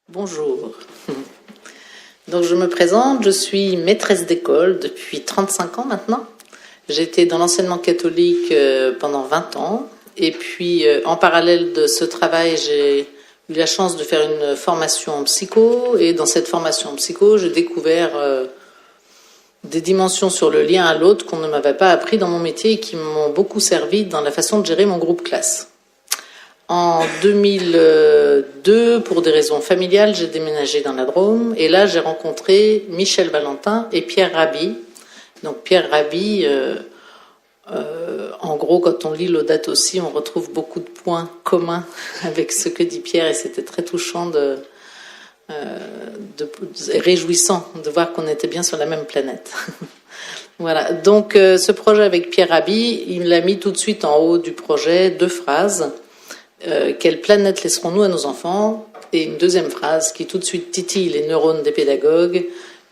Bonjour. Donc je me présente, je suis maîtresse d'école depuis 35 ans maintenant. J'étais dans l'enseignement catholique pendant 20 ans. Et puis en parallèle de ce travail, j'ai eu la chance de faire une formation en psycho. Et dans cette formation en psycho, j'ai découvert des dimensions sur le lien à l'autre qu'on ne m'avait pas appris dans mon métier et qui m'ont beaucoup servi dans la façon de gérer mon groupe classe. En 2002, pour des raisons familiales, j'ai déménagé dans la Drôme et là j'ai rencontré Michel Valentin et Pierre Rabhi. Donc Pierre Rabhi, en gros, quand on lit Laudato Si, on retrouve beaucoup de points communs avec ce que dit Pierre et c'était très touchant et réjouissant de voir qu'on était bien sur la même planète. Voilà, donc ce projet avec Pierre Rabhi, il l'a mis tout de suite en haut du projet, 2 phrases. Quelle planète laisserons-nous à nos enfants? Et une deuxième phrase qui tout de suite titille les neurones des pédagogues,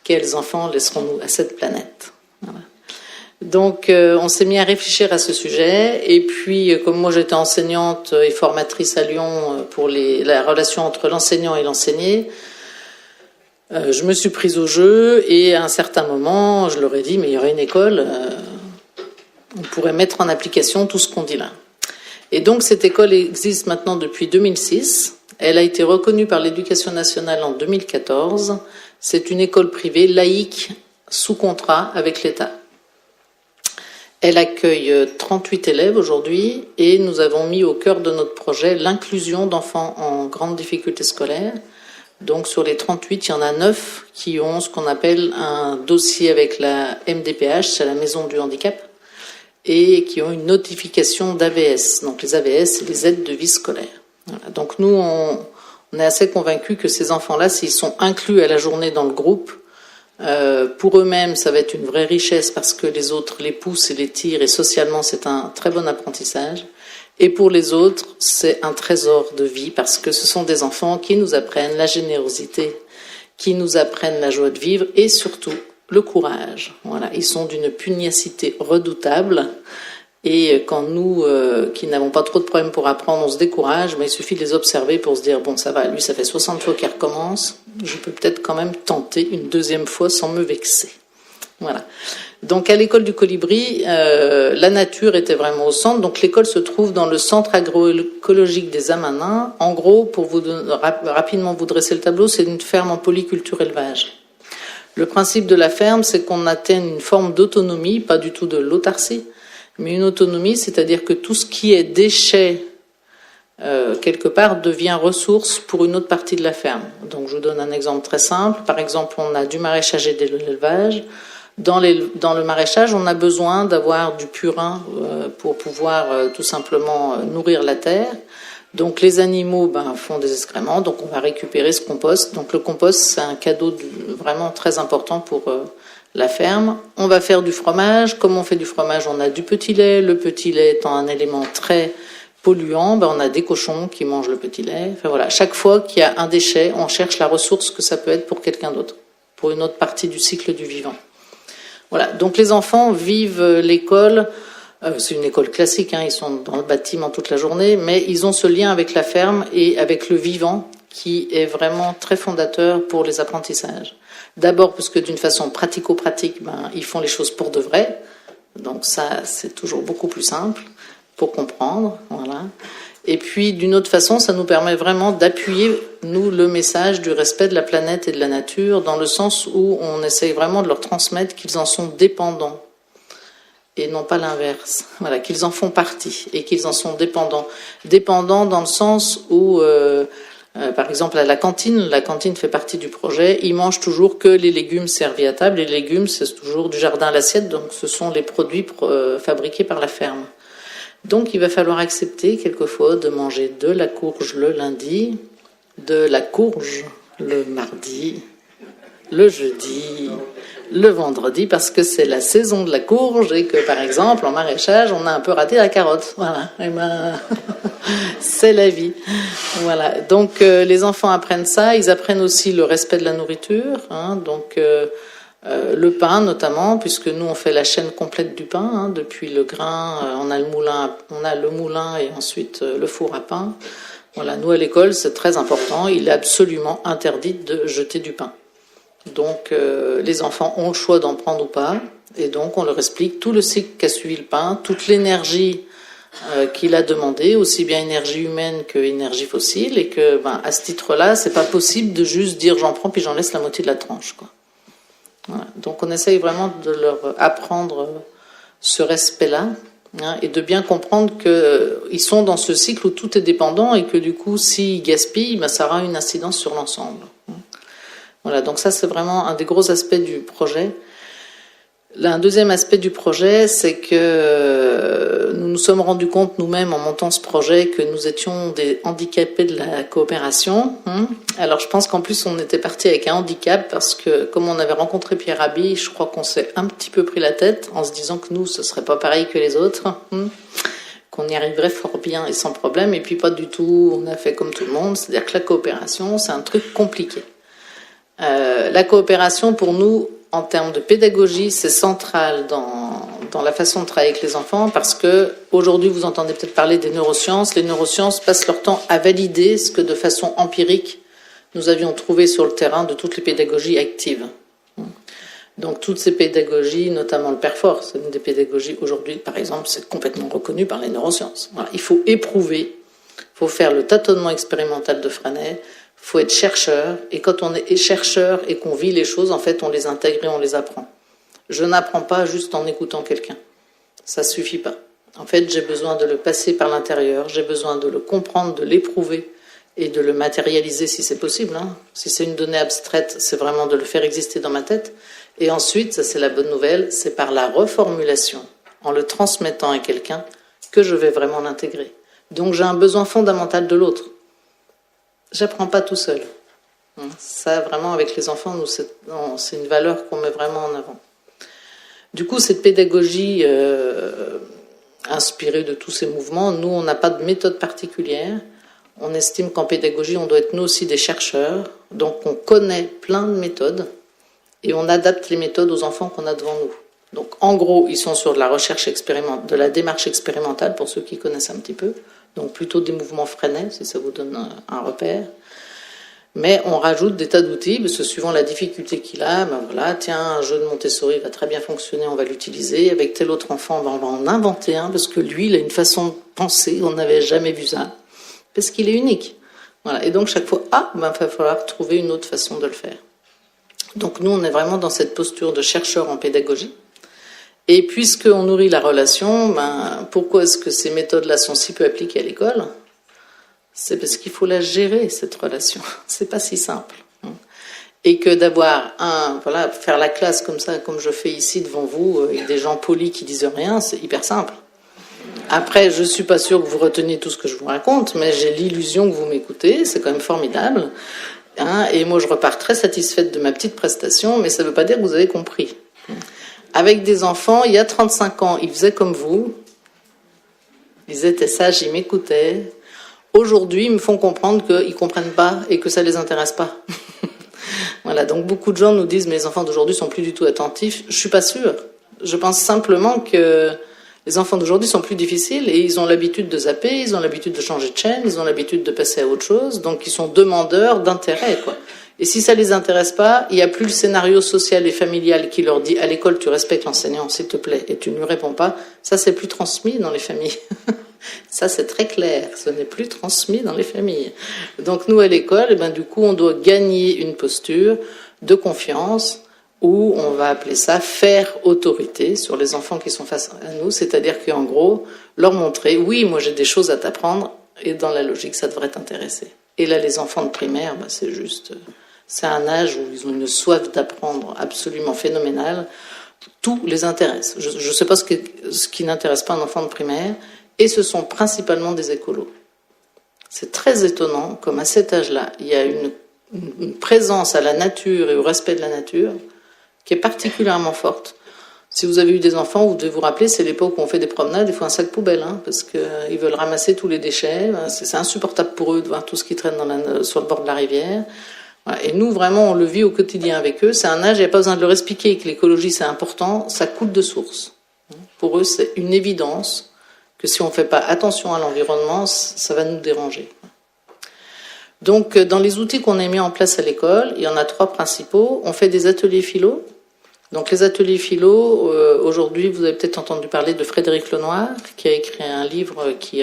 quels enfants laisserons-nous à cette planète? Voilà. Donc on s'est mis à réfléchir à ce sujet et puis comme moi j'étais enseignante et formatrice à Lyon pour la relation entre l'enseignant et l'enseigné, je me suis prise au jeu et à un certain moment je leur ai dit mais il y aurait une école, on pourrait mettre en application tout ce qu'on dit là. Et donc cette école existe maintenant depuis 2006. Elle a été reconnue par l'Éducation nationale en 2014. C'est une école privée laïque sous contrat avec l'État. Elle accueille 38 élèves aujourd'hui et nous avons mis au cœur de notre projet l'inclusion d'enfants en grande difficulté scolaire. Donc sur les 38, il y en a 9 qui ont ce qu'on appelle un dossier avec la MDPH, c'est la Maison du Handicap, et qui ont une notification d'AVS. Donc les AVS, c'est les aides de vie scolaire. Voilà. Donc nous, on est assez convaincus que ces enfants-là, s'ils sont inclus à la journée dans le groupe, pour eux-mêmes, ça va être une vraie richesse parce que les autres les poussent et les tirent, et socialement, c'est un très bon apprentissage. Et pour les autres, c'est un trésor de vie parce que ce sont des enfants qui nous apprennent la générosité, qui nous apprennent la joie de vivre et surtout le courage. Voilà, ils sont d'une pugnacité redoutable et quand nous, qui n'avons pas trop de problèmes pour apprendre, on se décourage, mais il suffit de les observer pour se dire bon ça va, lui ça fait 60 fois qu'il recommence, je peux peut-être quand même tenter une deuxième fois sans me vexer. Voilà. Donc à l'école du Colibri, la nature était vraiment au centre. Donc l'école se trouve dans le centre agroécologique des Amanins. En gros, pour vous rapidement vous dresser le tableau, c'est une ferme en polyculture élevage. Le principe de la ferme, c'est qu'on atteigne une forme d'autonomie, pas du tout de l'autarcie, mais une autonomie, c'est-à-dire que tout ce qui est déchet, quelque part, devient ressource pour une autre partie de la ferme. Donc je vous donne un exemple très simple. Par exemple, on a du maraîchage et de l'élevage. Dans le maraîchage, on a besoin d'avoir du purin pour pouvoir tout simplement nourrir la terre. Donc les animaux font des excréments, donc on va récupérer ce compost. Donc le compost, c'est un cadeau vraiment très important pour la ferme. On va faire du fromage. Comme on fait du fromage, on a du petit lait. Le petit lait étant un élément très polluant, on a des cochons qui mangent le petit lait. Enfin voilà, chaque fois qu'il y a un déchet, on cherche la ressource que ça peut être pour quelqu'un d'autre, pour une autre partie du cycle du vivant. Voilà, donc les enfants vivent l'école. C'est une école classique, ils sont dans le bâtiment toute la journée, mais ils ont ce lien avec la ferme et avec le vivant qui est vraiment très fondateur pour les apprentissages. D'abord parce que d'une façon pratico-pratique, ils font les choses pour de vrai, donc ça c'est toujours beaucoup plus simple pour comprendre, voilà. Et puis d'une autre façon, ça nous permet vraiment d'appuyer, nous, le message du respect de la planète et de la nature, dans le sens où on essaye vraiment de leur transmettre qu'ils en sont dépendants. Et non pas l'inverse. Voilà, qu'ils en font partie et qu'ils en sont dépendants. Dépendants dans le sens où, par exemple, à la cantine fait partie du projet, ils mangent toujours que les légumes servis à table. Et les légumes, c'est toujours du jardin à l'assiette, donc ce sont les produits fabriqués par la ferme. Donc il va falloir accepter quelquefois de manger de la courge le lundi, de la courge le mardi, le jeudi, le vendredi, parce que c'est la saison de la courge et que, par exemple, en maraîchage, on a un peu raté la carotte. Voilà. Et c'est la vie. Voilà. Donc, les enfants apprennent ça. Ils apprennent aussi le respect de la nourriture. Donc, le pain, notamment, puisque nous, on fait la chaîne complète du pain. Depuis le grain, on a le moulin et ensuite le four à pain. Voilà, nous à l'école, c'est très important, il est absolument interdit de jeter du pain. Donc les enfants ont le choix d'en prendre ou pas, et donc on leur explique tout le cycle qu'a suivi le pain, toute l'énergie qu'il a demandé, aussi bien énergie humaine que énergie fossile, et que à ce titre-là, c'est pas possible de juste dire j'en prends puis j'en laisse la moitié de la tranche, quoi. Voilà. Donc on essaye vraiment de leur apprendre ce respect-là, hein, et de bien comprendre qu'ils sont dans ce cycle où tout est dépendant et que du coup, s'ils gaspillent, ça aura une incidence sur l'ensemble. Voilà, donc ça c'est vraiment un des gros aspects du projet. Là, un deuxième aspect du projet, c'est que nous nous sommes rendus compte nous-mêmes en montant ce projet que nous étions des handicapés de la coopération. Alors je pense qu'en plus on était parti avec un handicap parce que comme on avait rencontré Pierre Rabhi, je crois qu'on s'est un petit peu pris la tête en se disant que nous, ce serait pas pareil que les autres, qu'on y arriverait fort bien et sans problème, et puis pas du tout, on a fait comme tout le monde, c'est-à-dire que la coopération, c'est un truc compliqué. La coopération, pour nous, en termes de pédagogie, c'est central dans la façon de travailler avec les enfants parce que aujourd'hui, vous entendez peut-être parler des neurosciences. Les neurosciences passent leur temps à valider ce que de façon empirique, nous avions trouvé sur le terrain de toutes les pédagogies actives. Donc toutes ces pédagogies, notamment le PERFOR, c'est une des pédagogies aujourd'hui, par exemple, c'est complètement reconnu par les neurosciences. Voilà. Il faut éprouver, il faut faire le tâtonnement expérimental de Freinet, il faut être chercheur, et quand on est chercheur et qu'on vit les choses, en fait, on les intègre et on les apprend. Je n'apprends pas juste en écoutant quelqu'un. Ça suffit pas. En fait, j'ai besoin de le passer par l'intérieur, j'ai besoin de le comprendre, de l'éprouver et de le matérialiser si c'est possible. Si c'est une donnée abstraite, c'est vraiment de le faire exister dans ma tête. Et ensuite, ça c'est la bonne nouvelle, c'est par la reformulation, en le transmettant à quelqu'un, que je vais vraiment l'intégrer. Donc j'ai un besoin fondamental de l'autre. J'apprends pas tout seul. Ça, vraiment, avec les enfants, nous, c'est une valeur qu'on met vraiment en avant. Du coup, cette pédagogie inspirée de tous ces mouvements, nous, on n'a pas de méthode particulière. On estime qu'en pédagogie, on doit être nous aussi des chercheurs. Donc, on connaît plein de méthodes et on adapte les méthodes aux enfants qu'on a devant nous. Donc, en gros, ils sont sur de la recherche expérimentale, de la démarche expérimentale, pour ceux qui connaissent un petit peu. Donc, plutôt des mouvements Freinet, si ça vous donne un repère. Mais on rajoute des tas d'outils, parce que suivant la difficulté qu'il a, voilà, tiens, un jeu de Montessori va très bien fonctionner, on va l'utiliser. Avec tel autre enfant, on va en inventer un, parce que lui, il a une façon de penser, on n'avait jamais vu ça, parce qu'il est unique. Voilà. Et donc, chaque fois, il va falloir trouver une autre façon de le faire. Donc, nous, on est vraiment dans cette posture de chercheur en pédagogie. Et puisqu'on nourrit la relation, pourquoi est-ce que ces méthodes-là sont si peu appliquées à l'école ? C'est parce qu'il faut la gérer, cette relation. C'est pas si simple. Et que d'avoir faire la classe comme ça, comme je fais ici devant vous, avec des gens polis qui disent rien, c'est hyper simple. Après, je suis pas sûre que vous reteniez tout ce que je vous raconte, mais j'ai l'illusion que vous m'écoutez, c'est quand même formidable. Et moi, je repars très satisfaite de ma petite prestation, mais ça veut pas dire que vous avez compris. Avec des enfants, il y a 35 ans, ils faisaient comme vous. Ils étaient sages, ils m'écoutaient. Aujourd'hui, ils me font comprendre qu'ils ne comprennent pas et que ça ne les intéresse pas. Voilà, donc beaucoup de gens nous disent « mais les enfants d'aujourd'hui sont plus du tout attentifs ». Je ne suis pas sûre. Je pense simplement que les enfants d'aujourd'hui sont plus difficiles et ils ont l'habitude de zapper, ils ont l'habitude de changer de chaîne, ils ont l'habitude de passer à autre chose, donc ils sont demandeurs d'intérêt, quoi. Et si ça ne les intéresse pas, il n'y a plus le scénario social et familial qui leur dit « à l'école, tu respectes l'enseignant, s'il te plaît, et tu ne lui réponds pas ». Ça, c'est plus transmis dans les familles. Ça, c'est très clair. Ce n'est plus transmis dans les familles. Donc, nous, à l'école, du coup, on doit gagner une posture de confiance où on va appeler ça faire autorité sur les enfants qui sont face à nous. C'est-à-dire qu'en gros, leur montrer, oui, moi, j'ai des choses à t'apprendre et dans la logique, ça devrait t'intéresser. Et là, les enfants de primaire, c'est juste... C'est un âge où ils ont une soif d'apprendre absolument phénoménale. Tout les intéresse. Je ne sais pas ce qui n'intéresse pas un enfant de primaire. Et ce sont principalement des écolos. C'est très étonnant, comme à cet âge-là, il y a une présence à la nature et au respect de la nature qui est particulièrement forte. Si vous avez eu des enfants, vous devez vous rappeler, c'est l'époque où on fait des promenades, il faut un sac poubelle, parce qu'ils veulent ramasser tous les déchets. C'est insupportable pour eux de voir tout ce qui traîne sur le bord de la rivière. Et nous, vraiment, on le vit au quotidien avec eux. C'est un âge, il n'y a pas besoin de leur expliquer que l'écologie, c'est important, ça coule de source. Pour eux, c'est une évidence que si on ne fait pas attention à l'environnement, ça va nous déranger. Donc, dans les outils qu'on a mis en place à l'école, il y en a 3 principaux. On fait des ateliers philo. Donc, les ateliers philo, aujourd'hui, vous avez peut-être entendu parler de Frédéric Lenoir, qui a écrit un livre qui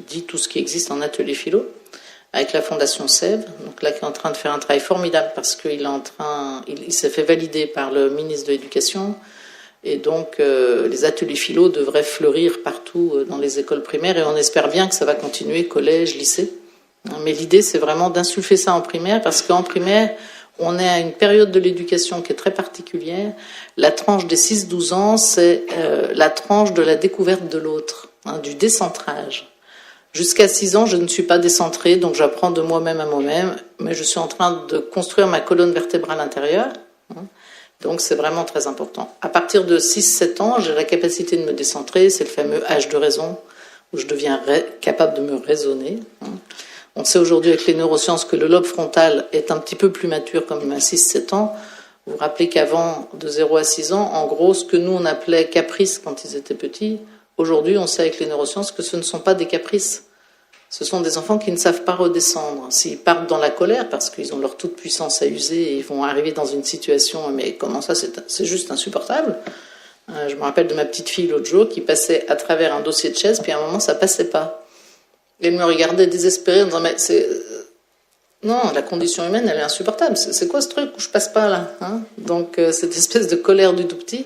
dit tout ce qui existe en atelier philo, avec la Fondation Sèvres. Donc là, qui est en train de faire un travail formidable parce qu'il s'est fait valider par le ministre de l'Éducation. Et donc, les ateliers philo devraient fleurir partout dans les écoles primaires et on espère bien que ça va continuer, collège, lycée. Mais l'idée, c'est vraiment d'insuffler ça en primaire parce qu'en primaire, on est à une période de l'éducation qui est très particulière. La tranche des 6-12 ans, c'est la tranche de la découverte de l'autre, du décentrage. Jusqu'à 6 ans, je ne suis pas décentrée, donc j'apprends de moi-même à moi-même, mais je suis en train de construire ma colonne vertébrale intérieure. Donc c'est vraiment très important. À partir de 6-7 ans, j'ai la capacité de me décentrer, c'est le fameux âge de raison, où je deviens capable de me raisonner. On sait aujourd'hui avec les neurosciences que le lobe frontal est un petit peu plus mature comme à 6-7 ans. Vous vous rappelez qu'avant, de 0 à 6 ans, en gros, ce que nous on appelait caprice quand ils étaient petits, aujourd'hui on sait avec les neurosciences que ce ne sont pas des caprices. Ce sont des enfants qui ne savent pas redescendre. S'ils partent dans la colère, parce qu'ils ont leur toute puissance à user et ils vont arriver dans une situation, mais comment ça, c'est juste insupportable. Je me rappelle de ma petite fille l'autre jour qui passait à travers un dossier de chaise, puis à un moment ça passait pas. Et elle me regardait désespérée en disant mais non, la condition humaine elle est insupportable. C'est quoi ce truc où je passe pas là, Donc cette espèce de colère du tout petit,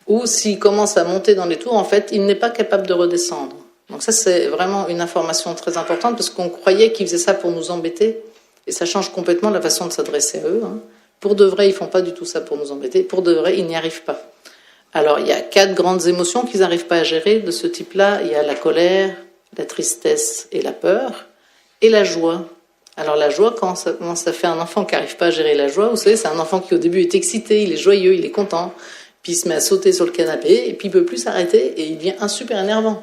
où s'il commence à monter dans les tours, en fait, il n'est pas capable de redescendre. Donc ça, c'est vraiment une information très importante parce qu'on croyait qu'ils faisaient ça pour nous embêter et ça change complètement la façon de s'adresser à eux. Pour de vrai, ils font pas du tout ça pour nous embêter. Pour de vrai, ils n'y arrivent pas. Alors, il y a 4 grandes émotions qu'ils n'arrivent pas à gérer de ce type-là. Il y a la colère, la tristesse et la peur et la joie. Alors la joie, comment ça fait un enfant qui n'arrive pas à gérer la joie? Vous savez, c'est un enfant qui au début est excité, il est joyeux, il est content, puis il se met à sauter sur le canapé et puis il peut plus s'arrêter et il devient un super énervant.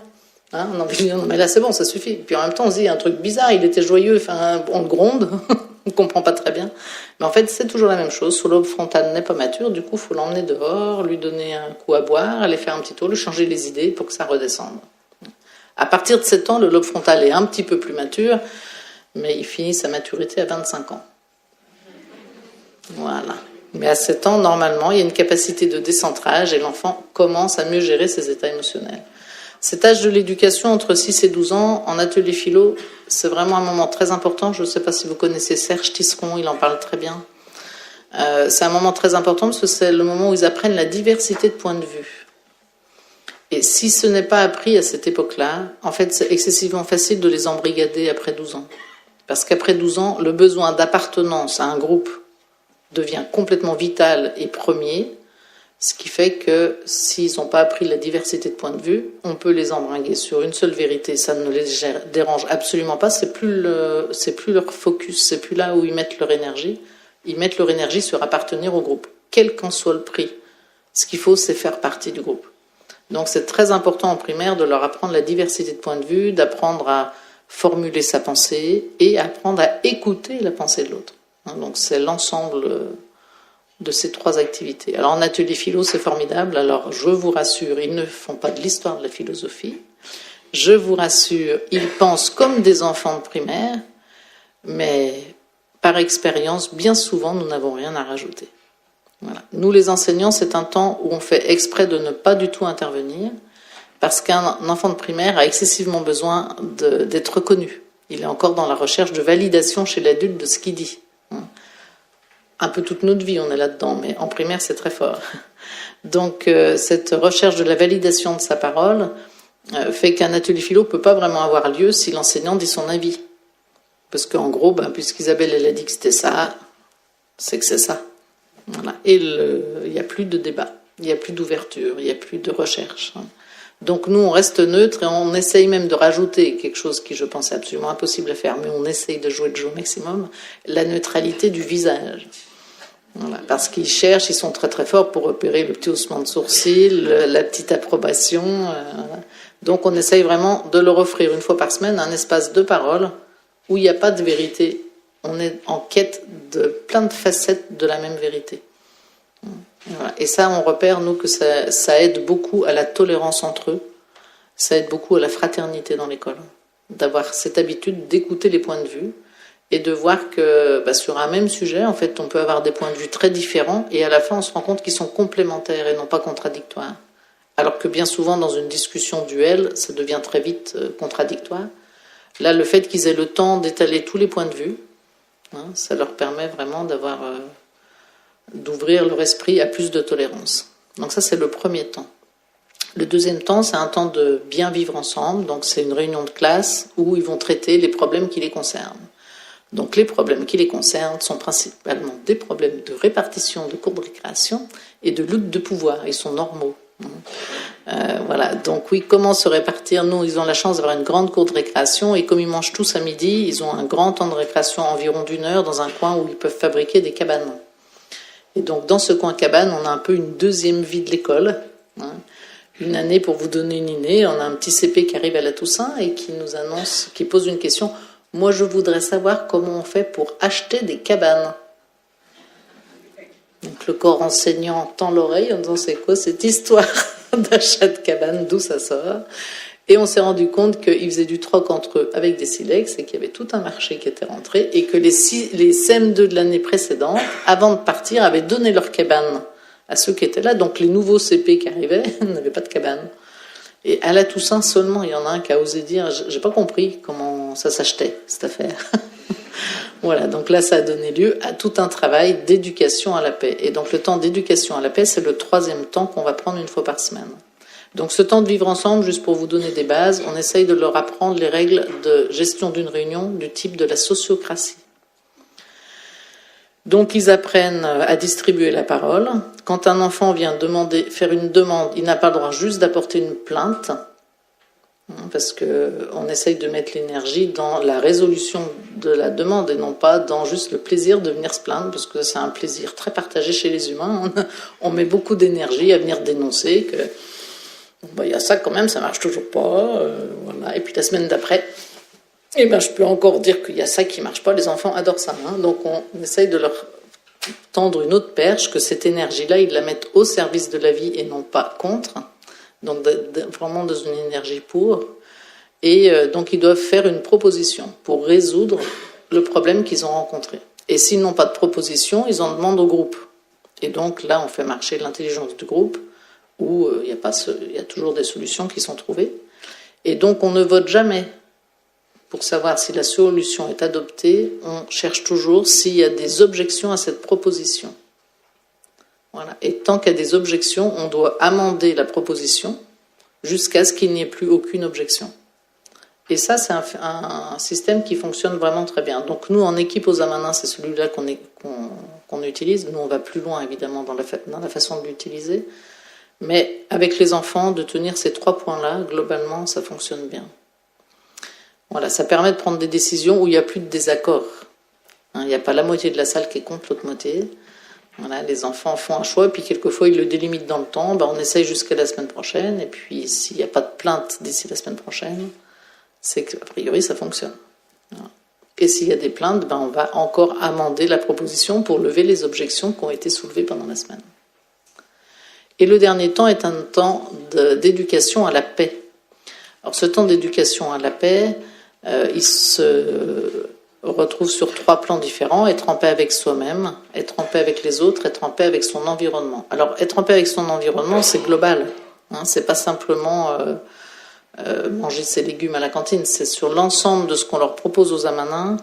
On a envie de dire, non mais là c'est bon, ça suffit. Puis en même temps on se dit, il y a un truc bizarre, il était joyeux, on le gronde, on ne comprend pas très bien. Mais en fait c'est toujours la même chose, son lobe frontal n'est pas mature, du coup il faut l'emmener dehors, lui donner un coup à boire, aller faire un petit tour, lui changer les idées pour que ça redescende. À partir de 7 ans, le lobe frontal est un petit peu plus mature, mais il finit sa maturité à 25 ans. Voilà. Mais à 7 ans, normalement, il y a une capacité de décentrage et l'enfant commence à mieux gérer ses états émotionnels. Cet âge de l'éducation, entre 6 et 12 ans, en atelier philo, c'est vraiment un moment très important. Je ne sais pas si vous connaissez Serge Tisseron, il en parle très bien. C'est un moment très important parce que c'est le moment où ils apprennent la diversité de points de vue. Et si ce n'est pas appris à cette époque-là, en fait, c'est excessivement facile de les embrigader après 12 ans. Parce qu'après 12 ans, le besoin d'appartenance à un groupe devient complètement vital et premier, ce qui fait que s'ils n'ont pas appris la diversité de points de vue, on peut les embringuer sur une seule vérité, ça ne les dérange absolument pas, c'est plus leur focus, c'est plus là où ils mettent leur énergie. Ils mettent leur énergie sur appartenir au groupe, quel qu'en soit le prix. Ce qu'il faut, c'est faire partie du groupe. Donc c'est très important en primaire de leur apprendre la diversité de points de vue, d'apprendre à formuler sa pensée et apprendre à écouter la pensée de l'autre. Donc c'est l'ensemble de ces 3 activités. Alors en atelier philo, c'est formidable. Alors je vous rassure, ils ne font pas de l'histoire de la philosophie. Je vous rassure, ils pensent comme des enfants de primaire, mais par expérience, bien souvent, nous n'avons rien à rajouter. Voilà. Nous, les enseignants, c'est un temps où on fait exprès de ne pas du tout intervenir, parce qu'un enfant de primaire a excessivement besoin d'être reconnu. Il est encore dans la recherche de validation chez l'adulte de ce qu'il dit. Un peu toute notre vie, on est là-dedans, mais en primaire, c'est très fort. Donc, cette recherche de la validation de sa parole fait qu'un atelier philo ne peut pas vraiment avoir lieu si l'enseignant dit son avis. Parce qu'en gros, puisqu'Isabelle elle a dit que c'était ça, c'est que c'est ça. Voilà. Et il n'y a plus de débat, il n'y a plus d'ouverture, il n'y a plus de recherche. Donc nous, on reste neutre et on essaye même de rajouter quelque chose qui, je pense, est absolument impossible à faire, mais on essaye de jouer le jeu au maximum, la neutralité du visage. Voilà. Parce qu'ils cherchent, ils sont très très forts pour repérer le petit haussement de sourcil, la petite approbation. Voilà. Donc on essaye vraiment de leur offrir une fois par semaine un espace de parole où il n'y a pas de vérité. On est en quête de plein de facettes de la même vérité. Voilà. Et ça, on repère, nous, que ça aide beaucoup à la tolérance entre eux. Ça aide beaucoup à la fraternité dans l'école. D'avoir cette habitude d'écouter les points de vue et de voir que sur un même sujet, en fait, on peut avoir des points de vue très différents et à la fin, on se rend compte qu'ils sont complémentaires et non pas contradictoires. Alors que bien souvent, dans une discussion duel, ça devient très vite contradictoire. Là, le fait qu'ils aient le temps d'étaler tous les points de vue, ça leur permet vraiment d'ouvrir leur esprit à plus de tolérance. Donc ça, c'est le premier temps. Le deuxième temps, c'est un temps de bien vivre ensemble. Donc c'est une réunion de classe où ils vont traiter les problèmes qui les concernent. Donc les problèmes qui les concernent sont principalement des problèmes de répartition de cours de récréation et de lutte de pouvoir. Ils sont normaux. Voilà. Donc oui, comment se répartir? Nous, ils ont la chance d'avoir une grande cour de récréation et comme ils mangent tous à midi, ils ont un grand temps de récréation, environ d'1 heure, dans un coin où ils peuvent fabriquer des cabanes. Et donc dans ce coin cabane, on a un peu une deuxième vie de l'école. Une année, pour vous donner une idée, on a un petit CP qui arrive à la Toussaint et qui nous annonce, qui pose une question. Moi, je voudrais savoir comment on fait pour acheter des cabanes. Donc le corps enseignant tend l'oreille en disant c'est quoi cette histoire d'achat de cabanes, d'où ça sort? Et on s'est rendu compte qu'ils faisaient du troc entre eux avec des silex et qu'il y avait tout un marché qui était rentré et que les CM2 de l'année précédente, avant de partir, avaient donné leur cabane à ceux qui étaient là. Donc les nouveaux CP qui arrivaient n'avaient pas de cabane. Et à la Toussaint seulement, il y en a un qui a osé dire « j'ai pas compris comment ça s'achetait, cette affaire ». Voilà, donc là, ça a donné lieu à tout un travail d'éducation à la paix. Et donc le temps d'éducation à la paix, c'est le 3e temps qu'on va prendre une fois par semaine. Donc ce temps de vivre ensemble, juste pour vous donner des bases, on essaye de leur apprendre les règles de gestion d'une réunion du type de la sociocratie. Donc ils apprennent à distribuer la parole. Quand un enfant vient faire une demande, il n'a pas le droit juste d'apporter une plainte, parce qu'on essaye de mettre l'énergie dans la résolution de la demande et non pas dans juste le plaisir de venir se plaindre, parce que c'est un plaisir très partagé chez les humains. On met beaucoup d'énergie à venir dénoncer que il y a ça quand même, ça marche toujours pas. Voilà. Et puis la semaine d'après, je peux encore dire qu'il y a ça qui marche pas. Les enfants adorent ça. Donc on essaye de leur tendre une autre perche, que cette énergie-là, ils la mettent au service de la vie et non pas contre. Donc vraiment dans une énergie pour. Et donc ils doivent faire une proposition pour résoudre le problème qu'ils ont rencontré. Et s'ils n'ont pas de proposition, ils en demandent au groupe. Et donc là, on fait marcher l'intelligence du groupe, où il y a toujours des solutions qui sont trouvées. Et donc on ne vote jamais pour savoir si la solution est adoptée. On cherche toujours s'il y a des objections à cette proposition. Voilà. Et tant qu'il y a des objections, on doit amender la proposition jusqu'à ce qu'il n'y ait plus aucune objection. Et ça, c'est un système qui fonctionne vraiment très bien. Donc nous, en équipe aux Amanins, c'est celui-là qu'on utilise. Nous, on va plus loin, évidemment, dans la façon de l'utiliser. Mais avec les enfants, de tenir ces 3 points-là, globalement, ça fonctionne bien. Voilà, ça permet de prendre des décisions où il n'y a plus de désaccord. Il n'y a pas la moitié de la salle qui est contre l'autre moitié. Voilà, les enfants font un choix, et puis quelquefois ils le délimitent dans le temps. On essaye jusqu'à la semaine prochaine, et puis s'il n'y a pas de plainte d'ici la semaine prochaine, c'est qu'a priori ça fonctionne. Voilà. Et s'il y a des plaintes, on va encore amender la proposition pour lever les objections qui ont été soulevées pendant la semaine. Et le dernier temps est un temps d'éducation à la paix. Alors ce temps d'éducation à la paix, il se retrouve sur 3 plans différents: être en paix avec soi-même, être en paix avec les autres, être en paix avec son environnement. Alors être en paix avec son environnement, c'est global. C'est pas simplement manger ses légumes à la cantine, c'est sur l'ensemble de ce qu'on leur propose aux Amanins.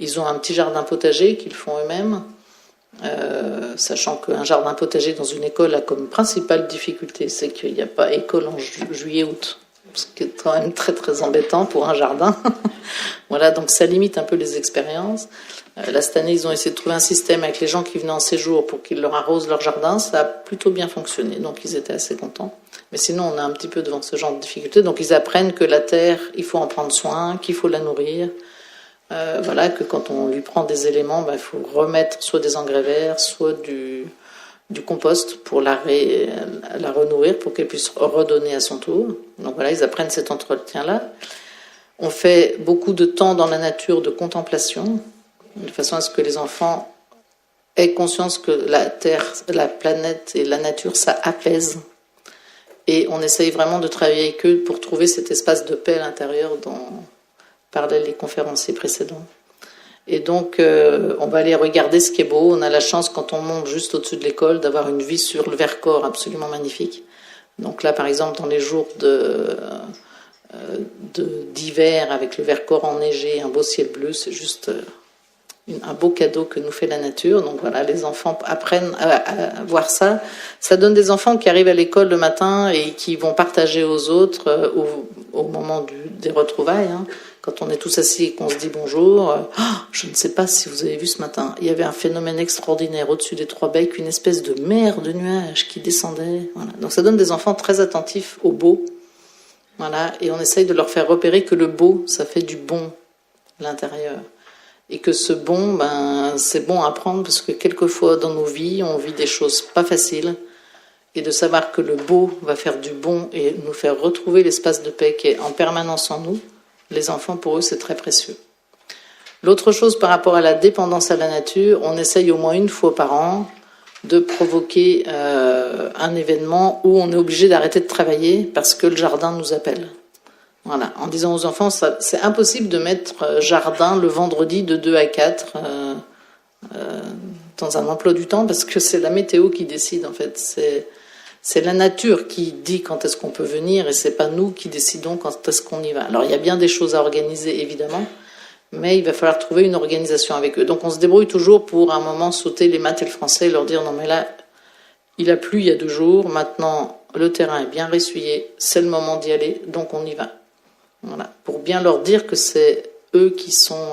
Ils ont un petit jardin potager qu'ils font eux-mêmes, sachant qu'un jardin potager dans une école a comme principale difficulté, c'est qu'il n'y a pas école en juillet-août. Ce qui est quand même très très embêtant pour un jardin. Voilà, donc ça limite un peu les expériences. Là, cette année, ils ont essayé de trouver un système avec les gens qui venaient en séjour pour qu'ils leur arrosent leur jardin. Ça a plutôt bien fonctionné, donc ils étaient assez contents. Mais sinon, on est un petit peu devant ce genre de difficultés. Donc ils apprennent que la terre, il faut en prendre soin, qu'il faut la nourrir. Voilà, que quand on lui prend des éléments, il faut remettre soit des engrais verts, soit du compost pour la renourrir, pour qu'elle puisse redonner à son tour. Donc voilà, ils apprennent cet entretien-là. On fait beaucoup de temps dans la nature de contemplation, de façon à ce que les enfants aient conscience que la Terre, la planète et la nature, ça apaise. Et on essaye vraiment de travailler avec eux pour trouver cet espace de paix à l'intérieur dont parlaient les conférenciers précédents. Et donc, on va aller regarder ce qui est beau. On a la chance, quand on monte juste au-dessus de l'école, d'avoir une vue sur le Vercors absolument magnifique. Donc là, par exemple, dans les jours d'hiver, avec le Vercors enneigé, un beau ciel bleu, c'est juste un beau cadeau que nous fait la nature. Donc voilà, les enfants apprennent à voir ça. Ça donne des enfants qui arrivent à l'école le matin et qui vont partager aux autres au moment des retrouvailles. Hein. Quand on est tous assis et qu'on se dit bonjour, je ne sais pas si vous avez vu ce matin, il y avait un phénomène extraordinaire au-dessus des Trois Becs, une espèce de mer de nuages qui descendait. Voilà. Donc ça donne des enfants très attentifs au beau. Voilà. Et on essaye de leur faire repérer que le beau, ça fait du bon à l'intérieur. Et que ce bon, c'est bon à prendre parce que quelquefois dans nos vies, on vit des choses pas faciles. Et de savoir que le beau va faire du bon et nous faire retrouver l'espace de paix qui est en permanence en nous, les enfants, pour eux, c'est très précieux. L'autre chose par rapport à la dépendance à la nature, on essaye au moins une fois par an de provoquer un événement où on est obligé d'arrêter de travailler parce que le jardin nous appelle. Voilà, en disant aux enfants, c'est impossible de mettre jardin le vendredi de 2 à 4 dans un emploi du temps parce que c'est la météo qui décide en fait. C'est la nature qui dit quand est-ce qu'on peut venir et c'est pas nous qui décidons quand est-ce qu'on y va. Alors il y a bien des choses à organiser évidemment, mais il va falloir trouver une organisation avec eux. Donc on se débrouille toujours pour à un moment sauter les maths et le français et leur dire non mais là il a plu il y a 2 jours, maintenant le terrain est bien ressuyé, c'est le moment d'y aller, donc on y va. Voilà, pour bien leur dire que c'est eux qui sont,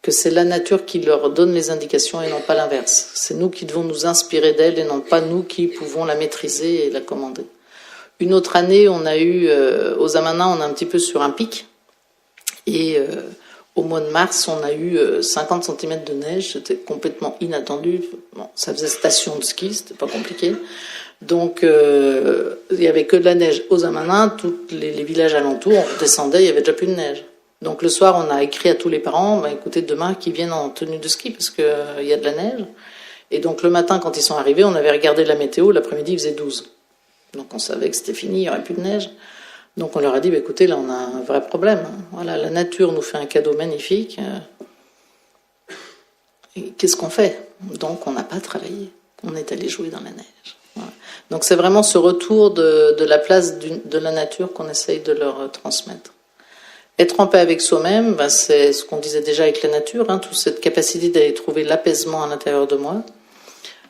que c'est la nature qui leur donne les indications et non pas l'inverse. C'est nous qui devons nous inspirer d'elle et non pas nous qui pouvons la maîtriser et la commander. Une autre année, on a eu, aux Amanins, on est un petit peu sur un pic et au mois de mars, on a eu 50 cm de neige, c'était complètement inattendu. Bon, ça faisait station de ski, c'était pas compliqué. Donc, il n'y avait que de la neige aux Amanins, tous les villages alentours, on descendait, il n'y avait déjà plus de neige. Donc le soir, on a écrit à tous les parents, écoutez, demain, qu'ils viennent en tenue de ski, parce qu'il y a de la neige. Et donc le matin, quand ils sont arrivés, on avait regardé la météo, l'après-midi, il faisait 12. Donc on savait que c'était fini, il n'y aurait plus de neige. Donc on leur a dit, écoutez, là, on a un vrai problème. Voilà, la nature nous fait un cadeau magnifique. Et qu'est-ce qu'on fait? Donc on n'a pas travaillé, on est allé jouer dans la neige. Voilà. Donc c'est vraiment ce retour de la place de la nature qu'on essaye de leur transmettre. Être en paix avec soi-même, c'est ce qu'on disait déjà avec la nature, toute cette capacité d'aller trouver l'apaisement à l'intérieur de moi.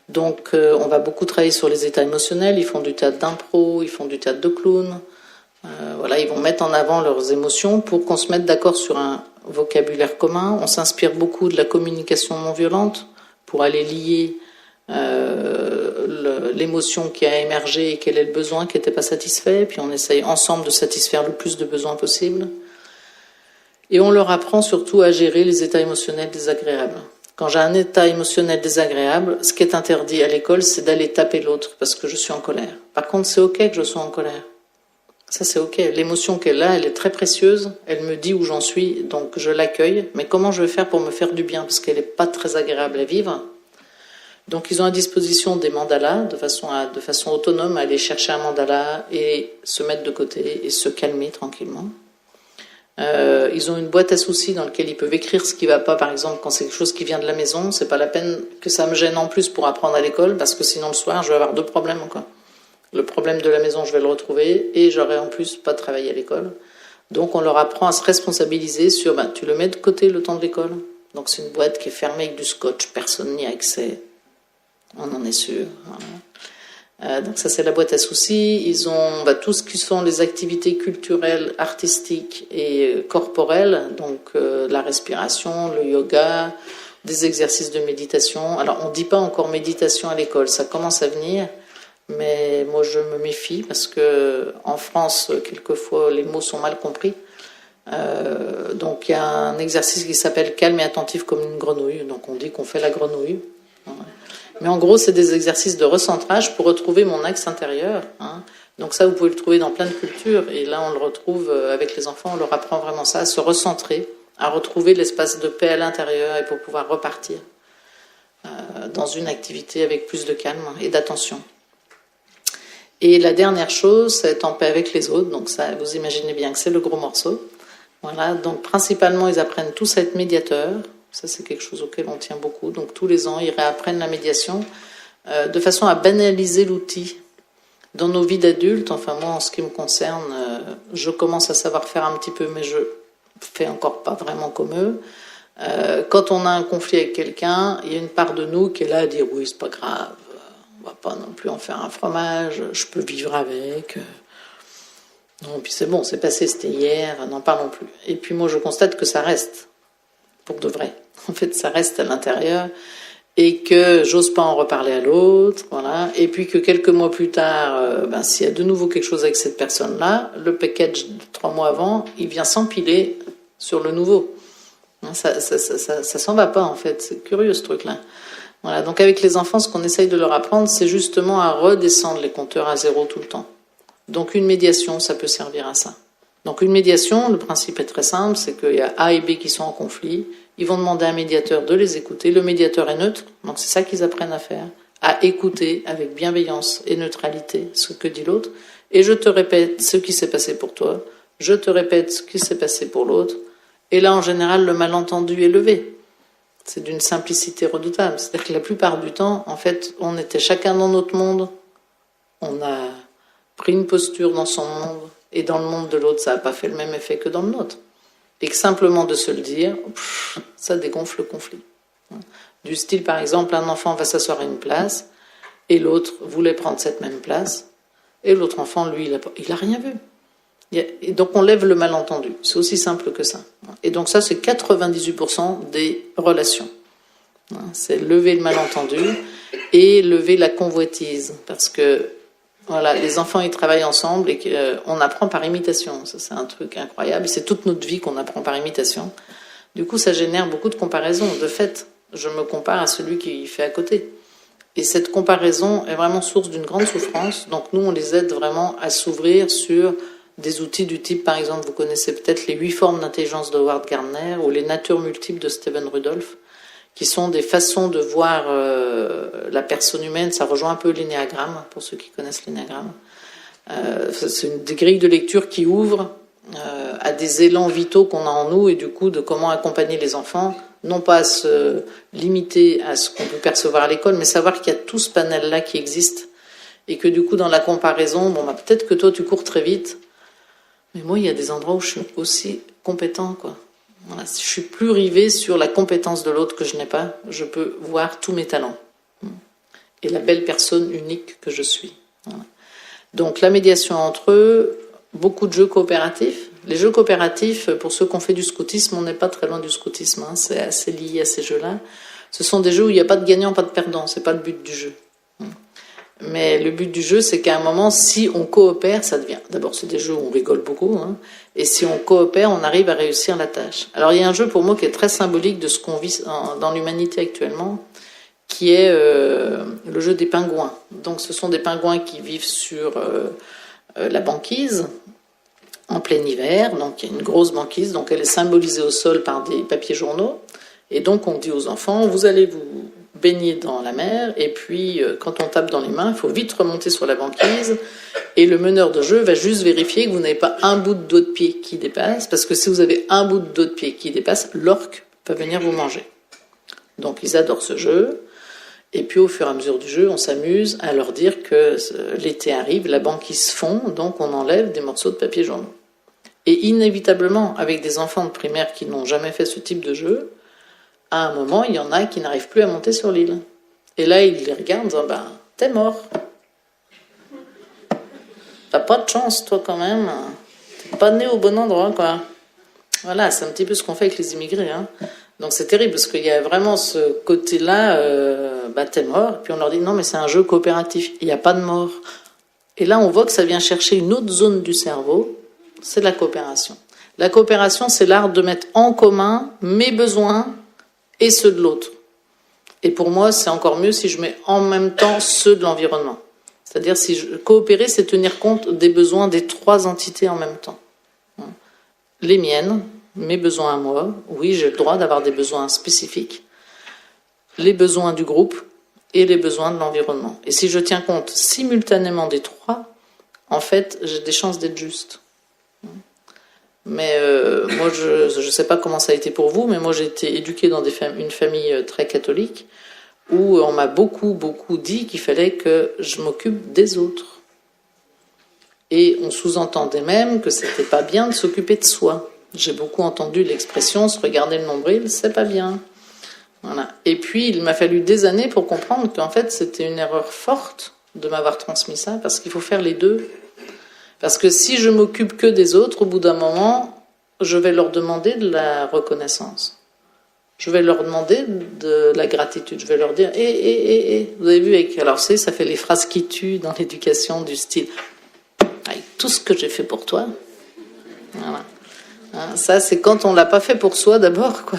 Donc on va beaucoup travailler sur les états émotionnels, ils font du théâtre d'impro, ils font du théâtre de clown. Voilà, ils vont mettre en avant leurs émotions pour qu'on se mette d'accord sur un vocabulaire commun. On s'inspire beaucoup de la communication non violente pour aller lier l'émotion qui a émergé et quel est le besoin qui n'était pas satisfait, puis on essaye ensemble de satisfaire le plus de besoins possible. Et on leur apprend surtout à gérer les états émotionnels désagréables. Quand j'ai un état émotionnel désagréable, ce qui est interdit à l'école, c'est d'aller taper l'autre parce que je suis en colère. Par contre, c'est ok que je sois en colère. Ça, c'est ok. L'émotion qu'elle a, elle est très précieuse. Elle me dit où j'en suis, donc je l'accueille. Mais comment je vais faire pour me faire du bien? Parce qu'elle n'est pas très agréable à vivre. Donc, ils ont à disposition des mandalas de façon autonome à aller chercher un mandala et se mettre de côté et se calmer tranquillement. Ils ont une boîte à soucis dans laquelle ils peuvent écrire ce qui ne va pas, par exemple, quand c'est quelque chose qui vient de la maison. C'est pas la peine que ça me gêne en plus pour apprendre à l'école, parce que sinon le soir, je vais avoir 2 problèmes encore. Le problème de la maison, je vais le retrouver, et j'aurai en plus pas travaillé à l'école. Donc on leur apprend à se responsabiliser sur, tu le mets de côté le temps de l'école. Donc c'est une boîte qui est fermée avec du scotch, personne n'y a accès. On en est sûr. Voilà. Donc ça, c'est la boîte à soucis. Ils ont tout ce qui sont les activités culturelles, artistiques et corporelles, donc la respiration, le yoga, des exercices de méditation. Alors on ne dit pas encore méditation à l'école, ça commence à venir, mais moi je me méfie parce que en France, quelquefois, les mots sont mal compris. Donc il y a un exercice qui s'appelle calme et attentif comme une grenouille. Donc on dit qu'on fait la grenouille. Voilà. Mais en gros, c'est des exercices de recentrage pour retrouver mon axe intérieur. Donc ça, vous pouvez le trouver dans plein de cultures. Et là, on le retrouve avec les enfants. On leur apprend vraiment ça, à se recentrer, à retrouver l'espace de paix à l'intérieur et pour pouvoir repartir dans une activité avec plus de calme et d'attention. Et la dernière chose, c'est être en paix avec les autres. Donc ça, vous imaginez bien que c'est le gros morceau. Voilà. Donc principalement, ils apprennent tous à être médiateurs. Ça, c'est quelque chose auquel on tient beaucoup. Donc, tous les ans, ils réapprennent la médiation de façon à banaliser l'outil. Dans nos vies d'adultes, enfin moi, en ce qui me concerne, je commence à savoir faire un petit peu, mais je fais encore pas vraiment comme eux. Quand on a un conflit avec quelqu'un, il y a une part de nous qui est là à dire oui, c'est pas grave, on va pas non plus en faire un fromage, je peux vivre avec. Non, puis c'est bon, c'est passé, c'était hier, n'en parlons plus. Et puis moi, je constate que ça reste, pour de vrai. En fait, ça reste à l'intérieur et que j'ose pas en reparler à l'autre, voilà. Et puis que quelques mois plus tard, s'il y a de nouveau quelque chose avec cette personne-là, le package de 3 mois avant, il vient s'empiler sur le nouveau. Ça s'en va pas, en fait. C'est curieux, ce truc-là. Voilà. Donc avec les enfants, ce qu'on essaye de leur apprendre, c'est justement à redescendre les compteurs à 0 tout le temps. Donc une médiation, ça peut servir à ça. Donc une médiation, le principe est très simple, c'est qu'il y a A et B qui sont en conflit, ils vont demander à un médiateur de les écouter, le médiateur est neutre, donc c'est ça qu'ils apprennent à faire, à écouter avec bienveillance et neutralité ce que dit l'autre, et je te répète ce qui s'est passé pour toi, je te répète ce qui s'est passé pour l'autre, et là en général le malentendu est levé. C'est d'une simplicité redoutable, c'est-à-dire que la plupart du temps, en fait, on était chacun dans notre monde, on a pris une posture dans son monde, et dans le monde de l'autre, ça n'a pas fait le même effet que dans le nôtre. Et que simplement de se le dire, ça dégonfle le conflit. Du style, par exemple, un enfant va s'asseoir à une place, et l'autre voulait prendre cette même place, et l'autre enfant, lui, il a rien vu. Et donc on lève le malentendu. C'est aussi simple que ça. Et donc ça, c'est 98% des relations. C'est lever le malentendu et lever la convoitise. Parce que voilà, les enfants, ils travaillent ensemble et on apprend par imitation. Ça, c'est un truc incroyable. C'est toute notre vie qu'on apprend par imitation. Du coup, ça génère beaucoup de comparaisons. De fait, je me compare à celui qui fait à côté. Et cette comparaison est vraiment source d'une grande souffrance. Donc nous, on les aide vraiment à s'ouvrir sur des outils du type, par exemple, vous connaissez peut-être les 8 formes d'intelligence de Howard Gardner ou les natures multiples de Stephen Rudolph, qui sont des façons de voir la personne humaine. Ça rejoint un peu l'énéagramme, pour ceux qui connaissent l'énéagramme. C'est des grilles de lecture qui ouvrent à des élans vitaux qu'on a en nous et du coup de comment accompagner les enfants, non pas à se limiter à ce qu'on peut percevoir à l'école, mais savoir qu'il y a tout ce panel-là qui existe et que du coup dans la comparaison, peut-être que toi tu cours très vite, mais moi il y a des endroits où je suis aussi compétent, quoi. Voilà, si je suis plus rivée sur la compétence de l'autre que je n'ai pas, je peux voir tous mes talents et la belle personne unique que je suis. Voilà. Donc la médiation entre eux, beaucoup de jeux coopératifs. Les jeux coopératifs, pour ceux qui ont fait du scoutisme, on n'est pas très loin du scoutisme, c'est assez lié à ces jeux-là. Ce sont des jeux où il n'y a pas de gagnant, pas de perdant, c'est pas le but du jeu. Mais le but du jeu, c'est qu'à un moment, si on coopère, ça devient... D'abord, c'est des jeux où on rigole beaucoup, et si on coopère, on arrive à réussir la tâche. Alors, il y a un jeu pour moi qui est très symbolique de ce qu'on vit dans l'humanité actuellement, qui est le jeu des pingouins. Donc, ce sont des pingouins qui vivent sur la banquise, en plein hiver. Donc, il y a une grosse banquise, donc elle est symbolisée au sol par des papiers journaux. Et donc, on dit aux enfants, vous allez vous baigner dans la mer, et puis quand on tape dans les mains, il faut vite remonter sur la banquise, et le meneur de jeu va juste vérifier que vous n'avez pas un bout de dos de pied qui dépasse, parce que si vous avez un bout de dos de pied qui dépasse, l'orque va venir vous manger. Donc ils adorent ce jeu, et puis au fur et à mesure du jeu, on s'amuse à leur dire que l'été arrive, la banquise fond, donc on enlève des morceaux de papier journaux. Et inévitablement, avec des enfants de primaire qui n'ont jamais fait ce type de jeu, à un moment, il y en a qui n'arrivent plus à monter sur l'île. Et là, ils les regardent en disant, t'es mort. T'as pas de chance, toi, quand même. T'es pas né au bon endroit, quoi. Voilà, c'est un petit peu ce qu'on fait avec les immigrés. Donc c'est terrible, parce qu'il y a vraiment ce côté-là, t'es mort. Puis on leur dit, non, mais c'est un jeu coopératif. Il n'y a pas de mort. Et là, on voit que ça vient chercher une autre zone du cerveau. C'est la coopération. La coopération, c'est l'art de mettre en commun mes besoins et ceux de l'autre. Et pour moi, c'est encore mieux si je mets en même temps ceux de l'environnement. C'est-à-dire, coopérer, c'est tenir compte des besoins des 3 entités en même temps. Les miennes, mes besoins à moi, oui, j'ai le droit d'avoir des besoins spécifiques, les besoins du groupe et les besoins de l'environnement. Et si je tiens compte simultanément des 3, en fait, j'ai des chances d'être juste. Mais moi, je ne sais pas comment ça a été pour vous, mais moi j'ai été éduquée dans une famille très catholique où on m'a beaucoup dit qu'il fallait que je m'occupe des autres. Et on sous-entendait même que c'était pas bien de s'occuper de soi. J'ai beaucoup entendu l'expression se regarder le nombril, c'est pas bien. Voilà. Et puis il m'a fallu des années pour comprendre qu'en fait c'était une erreur forte de m'avoir transmis ça, parce qu'il faut faire les deux. Parce que si je m'occupe que des autres, au bout d'un moment, je vais leur demander de la reconnaissance. Je vais leur demander de la gratitude. Je vais leur dire, vous avez vu, alors ça fait les phrases qui tuent dans l'éducation du style, avec tout ce que j'ai fait pour toi. Voilà. Hein, ça, c'est quand on l'a pas fait pour soi d'abord, quoi.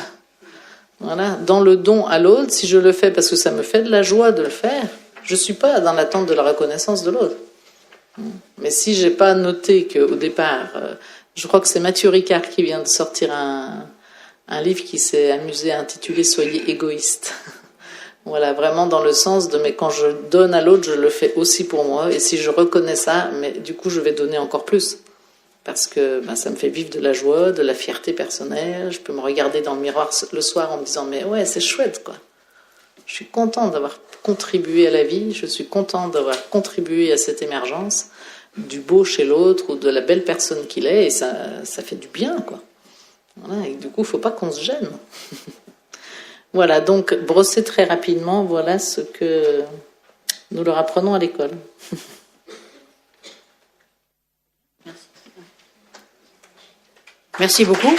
Voilà. Dans le don à l'autre, si je le fais parce que ça me fait de la joie de le faire, je suis pas dans l'attente de la reconnaissance de l'autre. Mais si j'ai pas noté qu'au départ, je crois que c'est Mathieu Ricard qui vient de sortir un livre qui s'est amusé à intituler Soyez égoïste. Voilà, vraiment dans le sens de mais quand je donne à l'autre, je le fais aussi pour moi. Et si je reconnais ça, mais du coup, je vais donner encore plus. Parce que ça me fait vivre de la joie, de la fierté personnelle. Je peux me regarder dans le miroir le soir en me disant mais ouais, c'est chouette, quoi. Je suis content d'avoir contribué à la vie, je suis content d'avoir contribué à cette émergence du beau chez l'autre ou de la belle personne qu'il est, et ça fait du bien, quoi. Voilà, et du coup, il ne faut pas qu'on se gêne. Voilà, donc brosser très rapidement, voilà ce que nous leur apprenons à l'école. Merci beaucoup.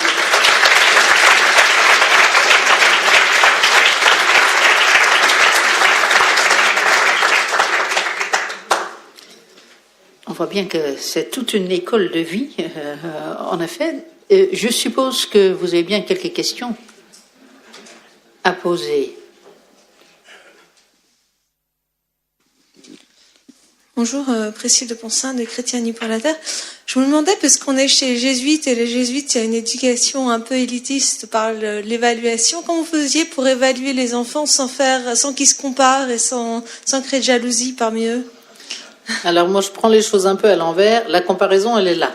On voit bien que c'est toute une école de vie, en effet. Je suppose que vous avez bien quelques questions à poser. Bonjour, Priscille de Poncin, de Chrétiens Unis pour la Terre. Je me demandais, parce qu'on est chez les jésuites, et les jésuites, il y a une éducation un peu élitiste par l'évaluation. Comment vous faisiez pour évaluer les enfants sans qu'ils se comparent et sans créer de jalousie parmi eux? Alors moi, je prends les choses un peu à l'envers. La comparaison, elle est là.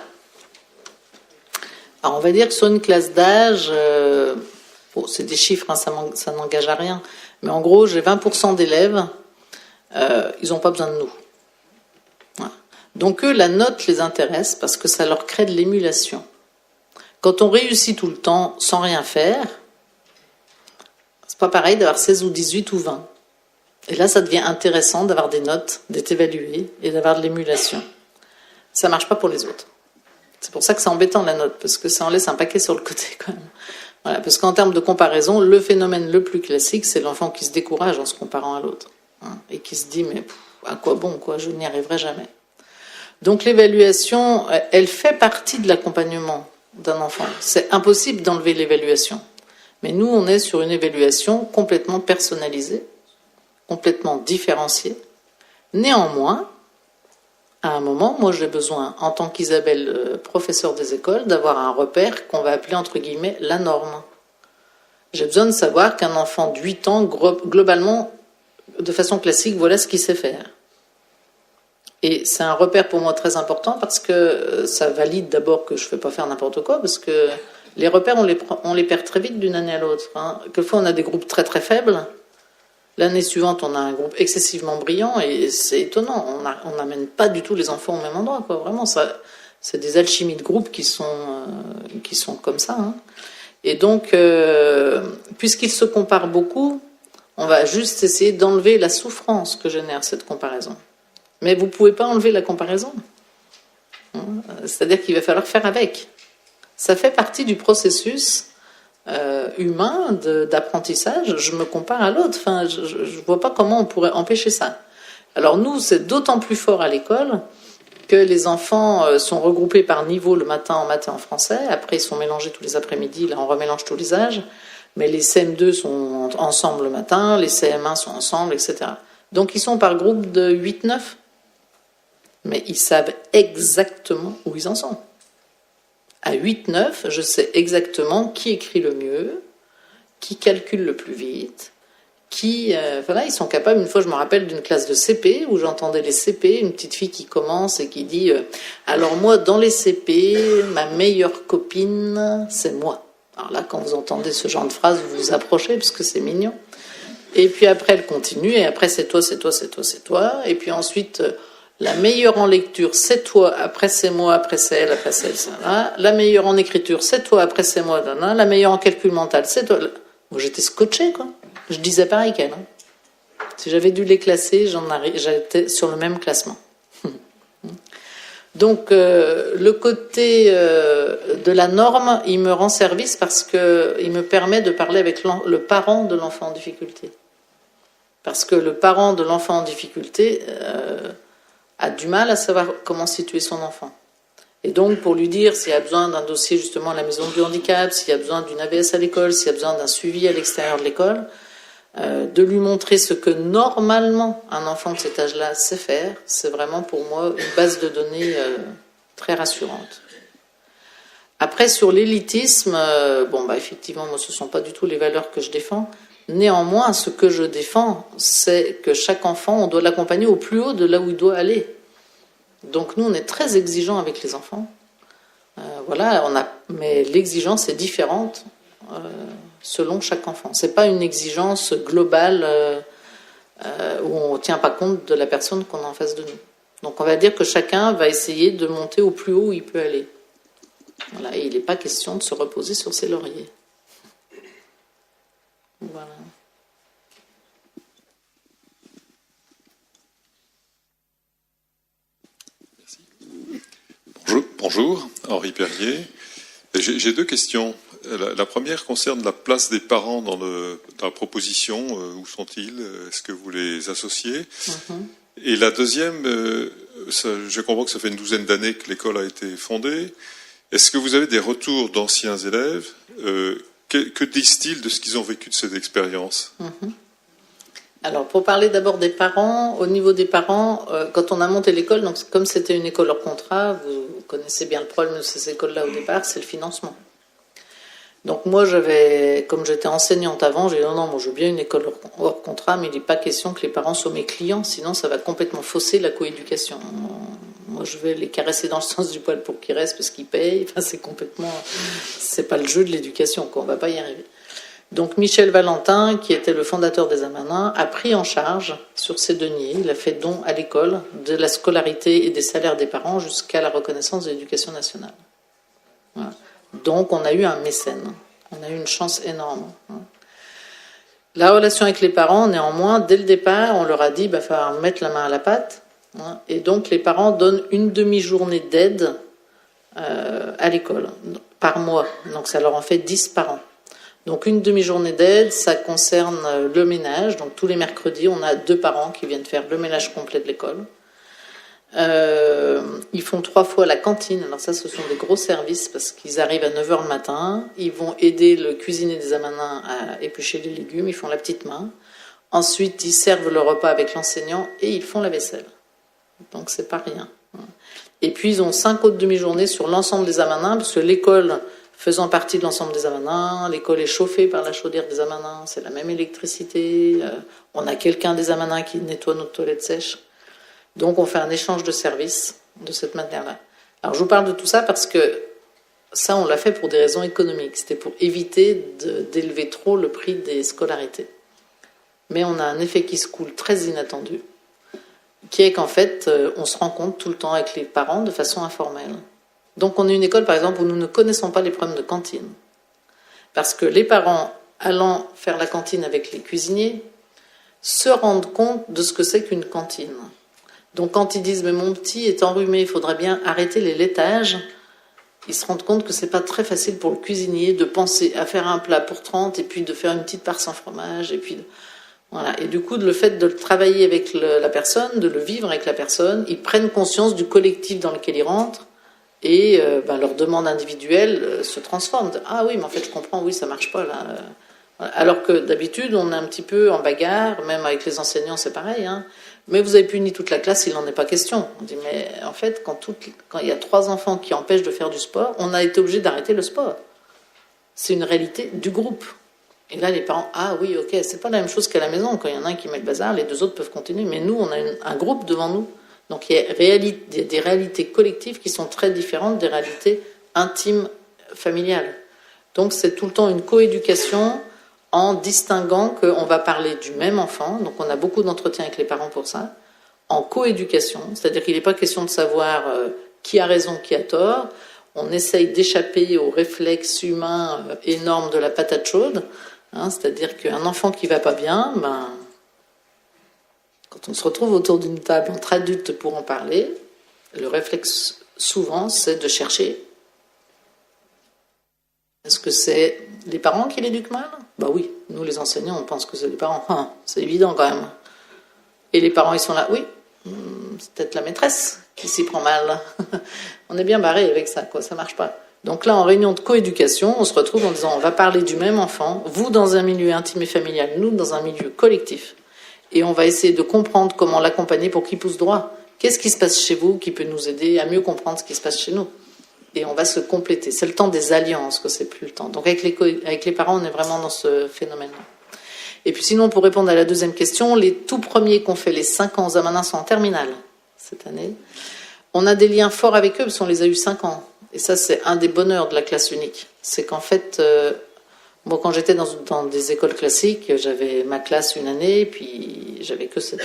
Alors on va dire que sur une classe d'âge, c'est des chiffres, hein, ça n'engage à rien, mais en gros, j'ai 20% d'élèves, ils n'ont pas besoin de nous. Voilà. Donc eux, la note les intéresse parce que ça leur crée de l'émulation. Quand on réussit tout le temps sans rien faire, c'est pas pareil d'avoir 16 ou 18 ou 20. Et là, ça devient intéressant d'avoir des notes, d'être évalué et d'avoir de l'émulation. Ça marche pas pour les autres. C'est pour ça que c'est embêtant la note, parce que ça en laisse un paquet sur le côté quand même. Voilà, parce qu'en termes de comparaison, le phénomène le plus classique, c'est l'enfant qui se décourage en se comparant à l'autre, hein, et qui se dit mais à quoi bon, quoi, je n'y arriverai jamais. Donc l'évaluation, elle fait partie de l'accompagnement d'un enfant. C'est impossible d'enlever l'évaluation, mais nous on est sur une évaluation complètement personnalisée, complètement différenciée. Néanmoins, à un moment, moi j'ai besoin, en tant qu'Isabelle, professeur des écoles, d'avoir un repère qu'on va appeler entre guillemets la norme. J'ai besoin de savoir qu'un enfant de 8 ans, globalement, de façon classique, voilà ce qu'il sait faire. Et c'est un repère pour moi très important parce que ça valide d'abord que je ne fais pas faire n'importe quoi, parce que les repères, on les perd très vite d'une année à l'autre. Hein. Quelquefois, on a des groupes très très faibles. L'année suivante, on a un groupe excessivement brillant et c'est étonnant. On n'amène pas du tout les enfants au même endroit, quoi. Vraiment, c'est des alchimies de groupe qui sont comme ça. Hein. Et donc, puisqu'ils se comparent beaucoup, on va juste essayer d'enlever la souffrance que génère cette comparaison. Mais vous ne pouvez pas enlever la comparaison. C'est-à-dire qu'il va falloir faire avec. Ça fait partie du processus humain d'apprentissage. Je me compare à l'autre. Enfin, je ne vois pas comment on pourrait empêcher ça. Alors nous, c'est d'autant plus fort à l'école que les enfants sont regroupés par niveau le matin en maths et en français. Après, ils sont mélangés tous les après-midi. Là, on remélange tous les âges. Mais les CM2 sont ensemble le matin, les CM1 sont ensemble, etc. Donc, ils sont par groupe de 8-9. Mais ils savent exactement où ils en sont. À 8-9, je sais exactement qui écrit le mieux, qui calcule le plus vite, qui, voilà, ils sont capables. Une fois, je me rappelle d'une classe de CP où j'entendais les CP, une petite fille qui commence et qui dit alors moi, dans les CP, ma meilleure copine, c'est moi. Alors là, quand vous entendez ce genre de phrase, vous vous approchez parce que c'est mignon. Et puis après, elle continue, et après, c'est toi, c'est toi, c'est toi, c'est toi. Et puis ensuite, la meilleure en lecture, c'est toi, après c'est moi, après c'est elle, après c'est elle, c'est là. La meilleure en écriture, c'est toi, après c'est moi, là, là. La meilleure en calcul mental, c'est toi. Moi, j'étais scotché, quoi. Je disais pareil qu'elle. Hein. Si j'avais dû les classer, j'étais sur le même classement. Donc, le côté de la norme, il me rend service parce qu'il me permet de parler avec le parent de l'enfant en difficulté. Parce que le parent de l'enfant en difficulté a du mal à savoir comment situer son enfant. Et donc, pour lui dire s'il y a besoin d'un dossier justement à la maison du handicap, s'il y a besoin d'une AVS à l'école, s'il y a besoin d'un suivi à l'extérieur de l'école, de lui montrer ce que normalement un enfant de cet âge-là sait faire, c'est vraiment pour moi une base de données très rassurante. Après, sur l'élitisme, effectivement, moi, ce ne sont pas du tout les valeurs que je défends. Néanmoins, ce que je défends, c'est que chaque enfant, on doit l'accompagner au plus haut de là où il doit aller. Donc nous, on est très exigeants avec les enfants. Mais l'exigence est différente selon chaque enfant. C'est pas une exigence globale où on ne tient pas compte de la personne qu'on a en face de nous. Donc on va dire que chacun va essayer de monter au plus haut où il peut aller. Voilà, et il n'est pas question de se reposer sur ses lauriers. Voilà. Bonjour, Henri Perrier. J'ai deux questions. La première concerne la place des parents dans la proposition. Où sont-ils? Est-ce que vous les associez? Et la deuxième, je comprends que ça fait une douzaine d'années que l'école a été fondée. Est-ce que vous avez des retours d'anciens élèves? Que disent-ils de ce qu'ils ont vécu de cette expérience? Alors, pour parler d'abord des parents, au niveau des parents, quand on a monté l'école, donc comme c'était une école hors contrat, vous connaissez bien le problème de ces écoles-là au départ, c'est le financement. Donc moi, comme j'étais enseignante avant, j'ai dit non, moi je veux bien une école hors contrat, mais il n'est pas question que les parents soient mes clients, sinon ça va complètement fausser la coéducation. Moi, je vais les caresser dans le sens du poil pour qu'ils restent parce qu'ils payent. Enfin, c'est pas le jeu de l'éducation, quoi. On va pas y arriver. Donc Michel Valentin, qui était le fondateur des Amanins, a pris en charge sur ses deniers, il a fait don à l'école de la scolarité et des salaires des parents jusqu'à la reconnaissance de l'éducation nationale. Voilà. Donc on a eu un mécène, on a eu une chance énorme. La relation avec les parents, néanmoins, dès le départ, on leur a dit, il va falloir mettre la main à la pâte. Et donc les parents donnent une demi-journée d'aide à l'école par mois. Donc ça leur en fait 10 par an. Donc une demi-journée d'aide, ça concerne le ménage. Donc tous les mercredis, on a 2 parents qui viennent faire le ménage complet de l'école. Ils font 3 fois la cantine. Alors ça, ce sont des gros services parce qu'ils arrivent à 9h le matin. Ils vont aider le cuisinier des Amanins à éplucher les légumes. Ils font la petite main. Ensuite, ils servent le repas avec l'enseignant et ils font la vaisselle. Donc c'est pas rien. Et puis ils ont 5 autres demi-journées sur l'ensemble des Amanins parce que l'école faisant partie de l'ensemble des Amanins, l'école est chauffée par la chaudière des Amanins, c'est la même électricité, on a quelqu'un des Amanins qui nettoie notre toilette sèche. Donc on fait un échange de services de cette manière-là. Alors je vous parle de tout ça parce que ça on l'a fait pour des raisons économiques, c'était pour éviter d'élever trop le prix des scolarités. Mais on a un effet qui se coule très inattendu, qui est qu'en fait on se rencontre tout le temps avec les parents de façon informelle. Donc on est une école, par exemple, où nous ne connaissons pas les problèmes de cantine. Parce que les parents, allant faire la cantine avec les cuisiniers, se rendent compte de ce que c'est qu'une cantine. Donc quand ils disent « mais mon petit est enrhumé, il faudrait bien arrêter les laitages », ils se rendent compte que c'est pas très facile pour le cuisinier de penser à faire un plat pour 30 et puis de faire une petite part sans fromage. Et puis voilà. Et du coup, le fait de travailler avec la personne, de le vivre avec la personne, ils prennent conscience du collectif dans lequel ils rentrent. Et leur demande individuelle se transforme. Ah oui, mais en fait, je comprends, oui, ça marche pas là. Alors que d'habitude, on est un petit peu en bagarre, même avec les enseignants, c'est pareil. Hein. Mais vous avez puni toute la classe, il n'en est pas question. On dit, mais en fait, quand il y a 3 enfants qui empêchent de faire du sport, on a été obligé d'arrêter le sport. C'est une réalité du groupe. Et là, les parents, ah oui, ok, c'est pas la même chose qu'à la maison. Quand il y en a un qui met le bazar, les deux autres peuvent continuer. Mais nous, on a un groupe devant nous. Donc il y a des réalités collectives qui sont très différentes des réalités intimes, familiales. Donc c'est tout le temps une coéducation en distinguant qu'on va parler du même enfant. Donc on a beaucoup d'entretiens avec les parents pour ça. En coéducation, c'est-à-dire qu'il n'est pas question de savoir qui a raison, qui a tort. On essaye d'échapper aux réflexes humains énormes de la patate chaude. C'est-à-dire qu'un enfant qui va pas bien, quand on se retrouve autour d'une table entre adultes pour en parler, le réflexe souvent c'est de chercher. Est-ce que c'est les parents qui l'éduquent mal ? Bah oui, nous les enseignants on pense que c'est les parents. C'est évident quand même. Et les parents ils sont là, oui, c'est peut-être la maîtresse qui s'y prend mal. On est bien barré avec ça, quoi, ça marche pas. Donc là, en réunion de coéducation, on se retrouve en disant on va parler du même enfant, vous dans un milieu intime et familial, nous dans un milieu collectif. Et on va essayer de comprendre comment l'accompagner pour qu'il pousse droit. Qu'est-ce qui se passe chez vous qui peut nous aider à mieux comprendre ce qui se passe chez nous ? Et on va se compléter. C'est le temps des alliances que c'est plus le temps. Donc avec les parents, on est vraiment dans ce phénomène-là. Et puis sinon, pour répondre à la deuxième question, les tout premiers qu'on fait les 5 ans, Zamanin sont en terminale cette année. On a des liens forts avec eux parce qu'on les a eu 5 ans. Et ça, c'est un des bonheurs de la classe unique. C'est qu'en fait, moi, quand j'étais dans des écoles classiques, j'avais ma classe une année, puis j'avais que 7 ans.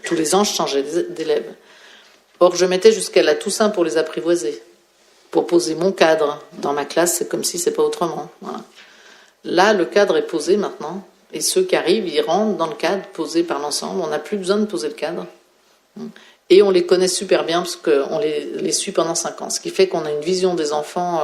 Tous les ans, je changeais d'élèves. Or, je mettais jusqu'à la Toussaint pour les apprivoiser, pour poser mon cadre dans ma classe. C'est comme si c'est pas autrement. Voilà. Là, le cadre est posé maintenant, et ceux qui arrivent, ils rentrent dans le cadre posé par l'ensemble. On n'a plus besoin de poser le cadre. Et on les connaît super bien parce qu'on les suit pendant 5 ans. Ce qui fait qu'on a une vision des enfants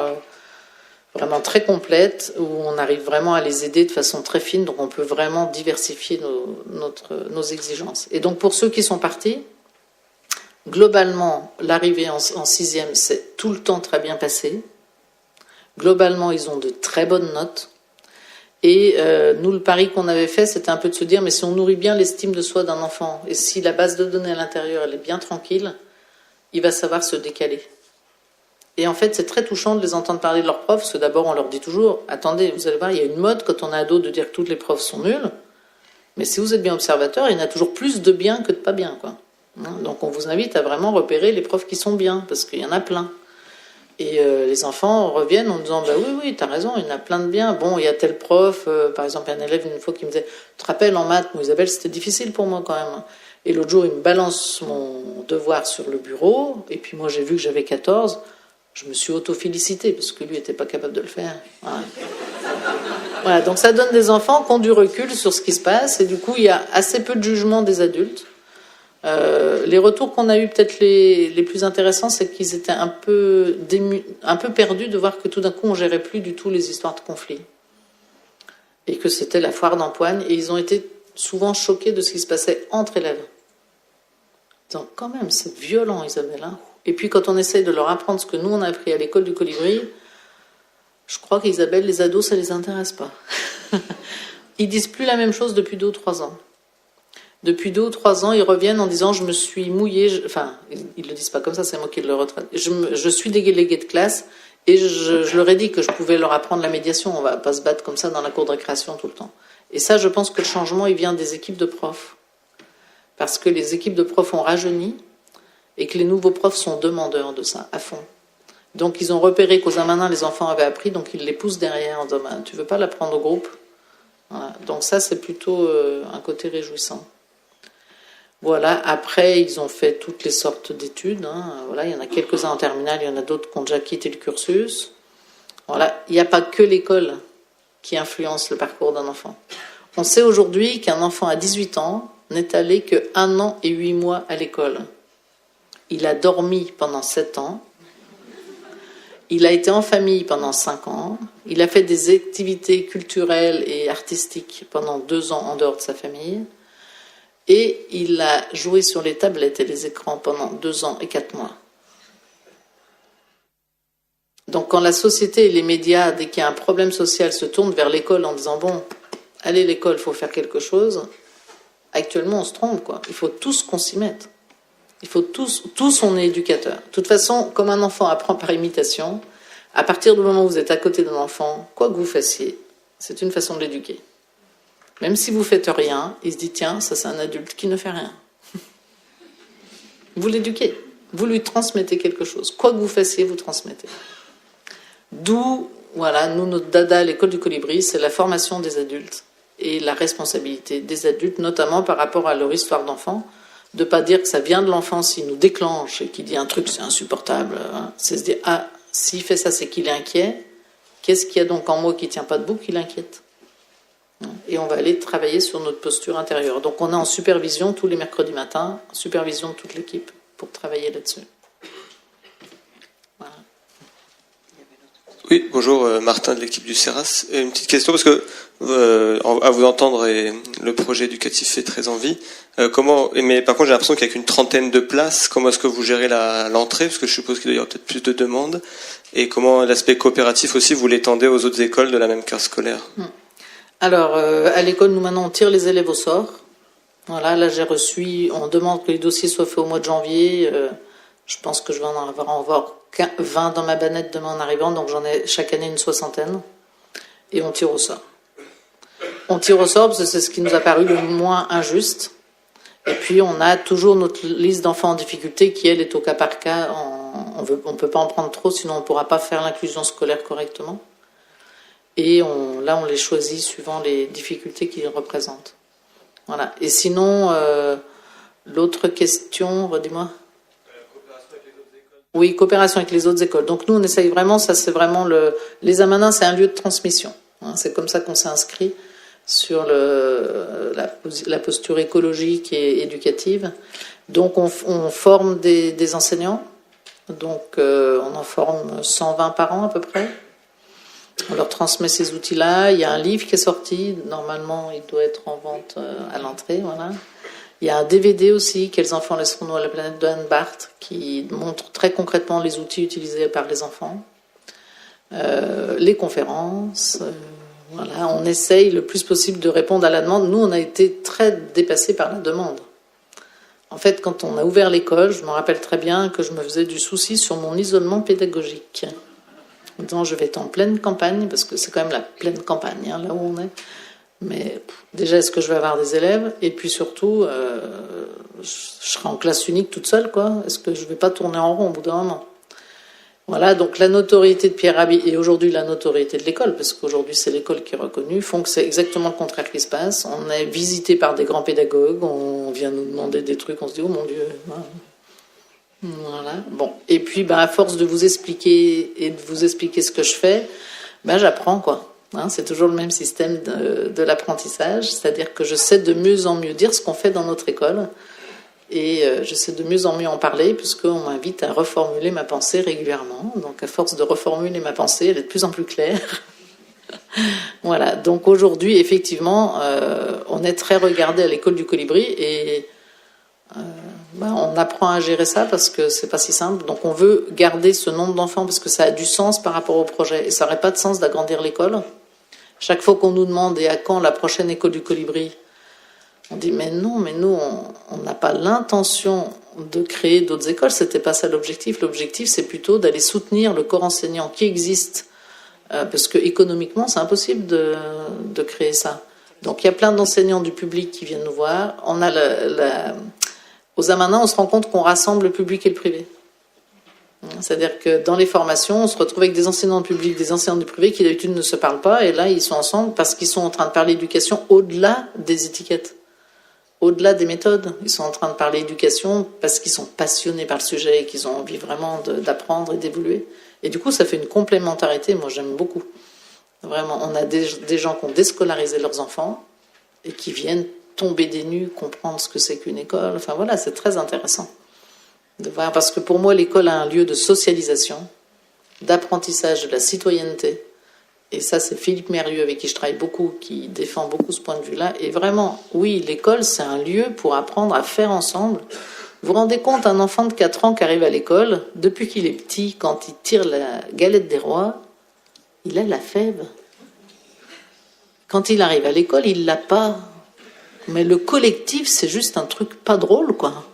vraiment très complète, où on arrive vraiment à les aider de façon très fine. Donc on peut vraiment diversifier nos exigences. Et donc pour ceux qui sont partis, globalement, l'arrivée en 6e s'est tout le temps très bien passée. Globalement, ils ont de très bonnes notes. Et nous, le pari qu'on avait fait, c'était un peu de se dire, mais si on nourrit bien l'estime de soi d'un enfant, et si la base de données à l'intérieur, elle est bien tranquille, il va savoir se décaler. Et en fait, c'est très touchant de les entendre parler de leurs profs, parce que d'abord, on leur dit toujours, attendez, vous allez voir, il y a une mode quand on est ado de dire que toutes les profs sont nuls, mais si vous êtes bien observateur, il y en a toujours plus de bien que de pas bien, quoi. Donc on vous invite à vraiment repérer les profs qui sont bien, parce qu'il y en a plein. Et les enfants reviennent en disant, bah oui, t'as raison, il y en a plein de biens. Bon, il y a tel prof, par exemple, un élève une fois qui me disait, tu te rappelles en maths, moi, Isabelle, c'était difficile pour moi quand même. Et l'autre jour, il me balance mon devoir sur le bureau, et puis moi, j'ai vu que j'avais 14, je me suis auto-félicitée, parce que lui n'était pas capable de le faire. Voilà. Voilà, donc ça donne des enfants qui ont du recul sur ce qui se passe, et du coup, il y a assez peu de jugement des adultes. Les retours qu'on a eu peut-être les plus intéressants, c'est qu'ils étaient un peu perdus de voir que tout d'un coup on gérait plus du tout les histoires de conflits et que c'était la foire d'empoigne, et ils ont été souvent choqués de ce qui se passait entre élèves. Donc quand même c'est violent, Isabelle, hein. Et puis quand on essaye de leur apprendre ce que nous on a appris à l'école du Colibri, je crois qu'Isabelle, les ados, ça les intéresse pas. Ils disent plus la même chose depuis 2 ou 3 ans. Depuis 2 ou 3 ans, ils reviennent en disant « je me suis mouillé », enfin, ils ne le disent pas comme ça, c'est moi qui le retraite. Je suis délégué de classe et je leur ai dit que je pouvais leur apprendre la médiation. On ne va pas se battre comme ça dans la cour de récréation tout le temps. Et ça, je pense que le changement, il vient des équipes de profs. Parce que les équipes de profs ont rajeuni et que les nouveaux profs sont demandeurs de ça, à fond. Donc, ils ont repéré qu'aux Zamanin, les enfants avaient appris, donc ils les poussent derrière en disant « tu ne veux pas l'apprendre au groupe ?» Voilà. Donc ça, c'est plutôt un côté réjouissant. Voilà, après, ils ont fait toutes les sortes d'études. Hein. Voilà, il y en a quelques-uns en terminale, il y en a d'autres qui ont déjà quitté le cursus. Voilà, il n'y a pas que l'école qui influence le parcours d'un enfant. On sait aujourd'hui qu'un enfant à 18 ans n'est allé que 1 an et 8 mois à l'école. Il a dormi pendant 7 ans. Il a été en famille pendant 5 ans. Il a fait des activités culturelles et artistiques pendant 2 ans en dehors de sa famille. Et il a joué sur les tablettes et les écrans pendant 2 ans et 4 mois. Donc quand la société et les médias, dès qu'il y a un problème social, se tournent vers l'école en disant « bon, allez l'école, il faut faire quelque chose », actuellement on se trompe, quoi. Il faut tous qu'on s'y mette. Il faut tous on est éducateur. De toute façon, comme un enfant apprend par imitation, à partir du moment où vous êtes à côté d'un enfant, quoi que vous fassiez, c'est une façon de l'éduquer. Même si vous faites rien, il se dit tiens, ça c'est un adulte qui ne fait rien. Vous l'éduquez, vous lui transmettez quelque chose. Quoi que vous fassiez, vous transmettez. D'où, voilà, nous, notre dada à l'école du Colibri, c'est la formation des adultes et la responsabilité des adultes, notamment par rapport à leur histoire d'enfant, de ne pas dire que ça vient de l'enfant s'il nous déclenche et qu'il dit un truc, c'est insupportable. Hein. C'est se dire, ah, s'il fait ça, c'est qu'il est inquiet. Qu'est-ce qu'il y a donc en moi qui ne tient pas debout, qui l'inquiète? Et on va aller travailler sur notre posture intérieure. Donc on est en supervision tous les mercredis matins, supervision de toute l'équipe pour travailler là-dessus. Voilà. Oui, bonjour, Martin de l'équipe du CERAS. Une petite question, parce que à vous entendre, et le projet éducatif fait très envie. Mais par contre, j'ai l'impression qu'il n'y a qu'une trentaine de places. Comment est-ce que vous gérez l'entrée? Parce que je suppose qu'il doit y avoir peut-être plus de demandes. Et comment l'aspect coopératif aussi, vous l'étendez aux autres écoles de la même carte scolaire? Alors, à l'école, nous maintenant, on tire les élèves au sort. Voilà, là, j'ai reçu, on demande que les dossiers soient faits au mois de janvier. Je pense que je vais en avoir 20 dans ma banette demain en arrivant, donc j'en ai chaque année une soixantaine. Et on tire au sort. On tire au sort parce que c'est ce qui nous a paru le moins injuste. Et puis, on a toujours notre liste d'enfants en difficulté qui, elle, est au cas par cas. On ne peut pas en prendre trop, sinon on ne pourra pas faire l'inclusion scolaire correctement. Et là, on les choisit suivant les difficultés qu'ils représentent. Voilà. Et sinon, l'autre question, redis-moi. Oui, coopération avec les autres écoles. Donc nous, on essaye vraiment, ça c'est vraiment les Amanins, c'est un lieu de transmission. Hein, c'est comme ça qu'on s'est inscrit sur la posture écologique et éducative. Donc on forme des enseignants. Donc on en forme 120 par an à peu près. On leur transmet ces outils-là. Il y a un livre qui est sorti. Normalement, il doit être en vente à l'entrée. Voilà. Il y a un DVD aussi, Quels enfants laisserons-nous à la planète, de Anne Barth, qui montre très concrètement les outils utilisés par les enfants. Les conférences. Voilà. On essaye le plus possible de répondre à la demande. Nous, on a été très dépassés par la demande. En fait, quand on a ouvert l'école, je me rappelle très bien que je me faisais du souci sur mon isolement pédagogique. En disant, je vais être en pleine campagne, parce que c'est quand même la pleine campagne, hein, là où on est. Mais déjà, est-ce que je vais avoir des élèves? Et puis surtout, je serai en classe unique toute seule, quoi. Est-ce que je ne vais pas tourner en rond au bout d'un moment? Voilà, donc la notoriété de Pierre Rabhi, et aujourd'hui la notoriété de l'école, parce qu'aujourd'hui c'est l'école qui est reconnue, font que c'est exactement le contraire qui se passe. On est visité par des grands pédagogues, on vient nous demander des trucs, on se dit, oh mon Dieu, voilà. Bon, et puis à force de vous expliquer et de vous expliquer ce que je fais, j'apprends, quoi. Hein, c'est toujours le même système de l'apprentissage, c'est-à-dire que je sais de mieux en mieux dire ce qu'on fait dans notre école, et je sais de mieux en mieux en parler, puisqu'on m'invite à reformuler ma pensée régulièrement. Donc à force de reformuler ma pensée, elle est de plus en plus claire. Voilà, donc aujourd'hui, effectivement, on est très regardé à l'école du Colibri, et on apprend à gérer ça parce que c'est pas si simple. Donc on veut garder ce nombre d'enfants parce que ça a du sens par rapport au projet, et ça n'aurait pas de sens d'agrandir l'école. Chaque fois qu'on nous demande et à quand la prochaine école du Colibri, on dit mais non, mais nous on n'a pas l'intention de créer d'autres écoles, c'était pas ça l'objectif. L'objectif c'est plutôt d'aller soutenir le corps enseignant qui existe, parce que économiquement c'est impossible de créer ça. Donc il y a plein d'enseignants du public qui viennent nous voir. On a aux Amanins, on se rend compte qu'on rassemble le public et le privé. C'est-à-dire que dans les formations, on se retrouve avec des enseignants du public, des enseignants du privé qui d'habitude ne se parlent pas, et là ils sont ensemble parce qu'ils sont en train de parler éducation au-delà des étiquettes. Au-delà des méthodes, ils sont en train de parler éducation parce qu'ils sont passionnés par le sujet et qu'ils ont envie vraiment d'apprendre et d'évoluer. Et du coup, ça fait une complémentarité. Moi, j'aime beaucoup. Vraiment, on a des gens qui ont déscolarisé leurs enfants et qui viennent tomber des nues, comprendre ce que c'est qu'une école. Enfin voilà, c'est très intéressant de voir, parce que pour moi, l'école a un lieu de socialisation, d'apprentissage de la citoyenneté. Et ça, c'est Philippe Mérieux, avec qui je travaille beaucoup, qui défend beaucoup ce point de vue-là. Et vraiment, oui, l'école, c'est un lieu pour apprendre à faire ensemble. Vous vous rendez compte, un enfant de 4 ans qui arrive à l'école, depuis qu'il est petit, quand il tire la galette des rois, il a la fève. Quand il arrive à l'école, il l'a pas. Mais le collectif, c'est juste un truc pas drôle, quoi.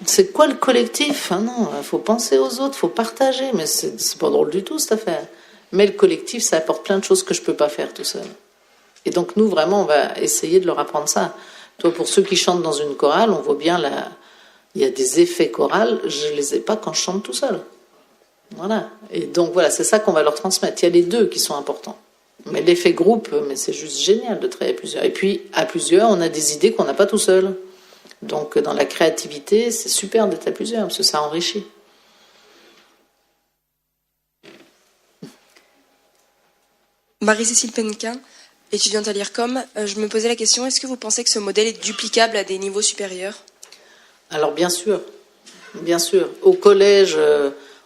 C'est quoi le collectif? Ah non, il faut penser aux autres, il faut partager. Mais c'est pas drôle du tout, cette affaire. Mais le collectif, ça apporte plein de choses que je ne peux pas faire tout seul. Et donc nous, vraiment, on va essayer de leur apprendre ça. Toi, pour ceux qui chantent dans une chorale, on voit bien il y a des effets chorales, je les ai pas quand je chante tout seul. Voilà. Et donc voilà, c'est ça qu'on va leur transmettre. Il y a les deux qui sont importants. Mais l'effet groupe, mais c'est juste génial de travailler à plusieurs. Et puis, à plusieurs, on a des idées qu'on n'a pas tout seul. Donc, dans la créativité, c'est super d'être à plusieurs, parce que ça enrichit. Marie-Cécile Penquin, étudiante à l'IRCOM, je me posais la question, est-ce que vous pensez que ce modèle est duplicable à des niveaux supérieurs? Alors, bien sûr. Bien sûr. Au collège,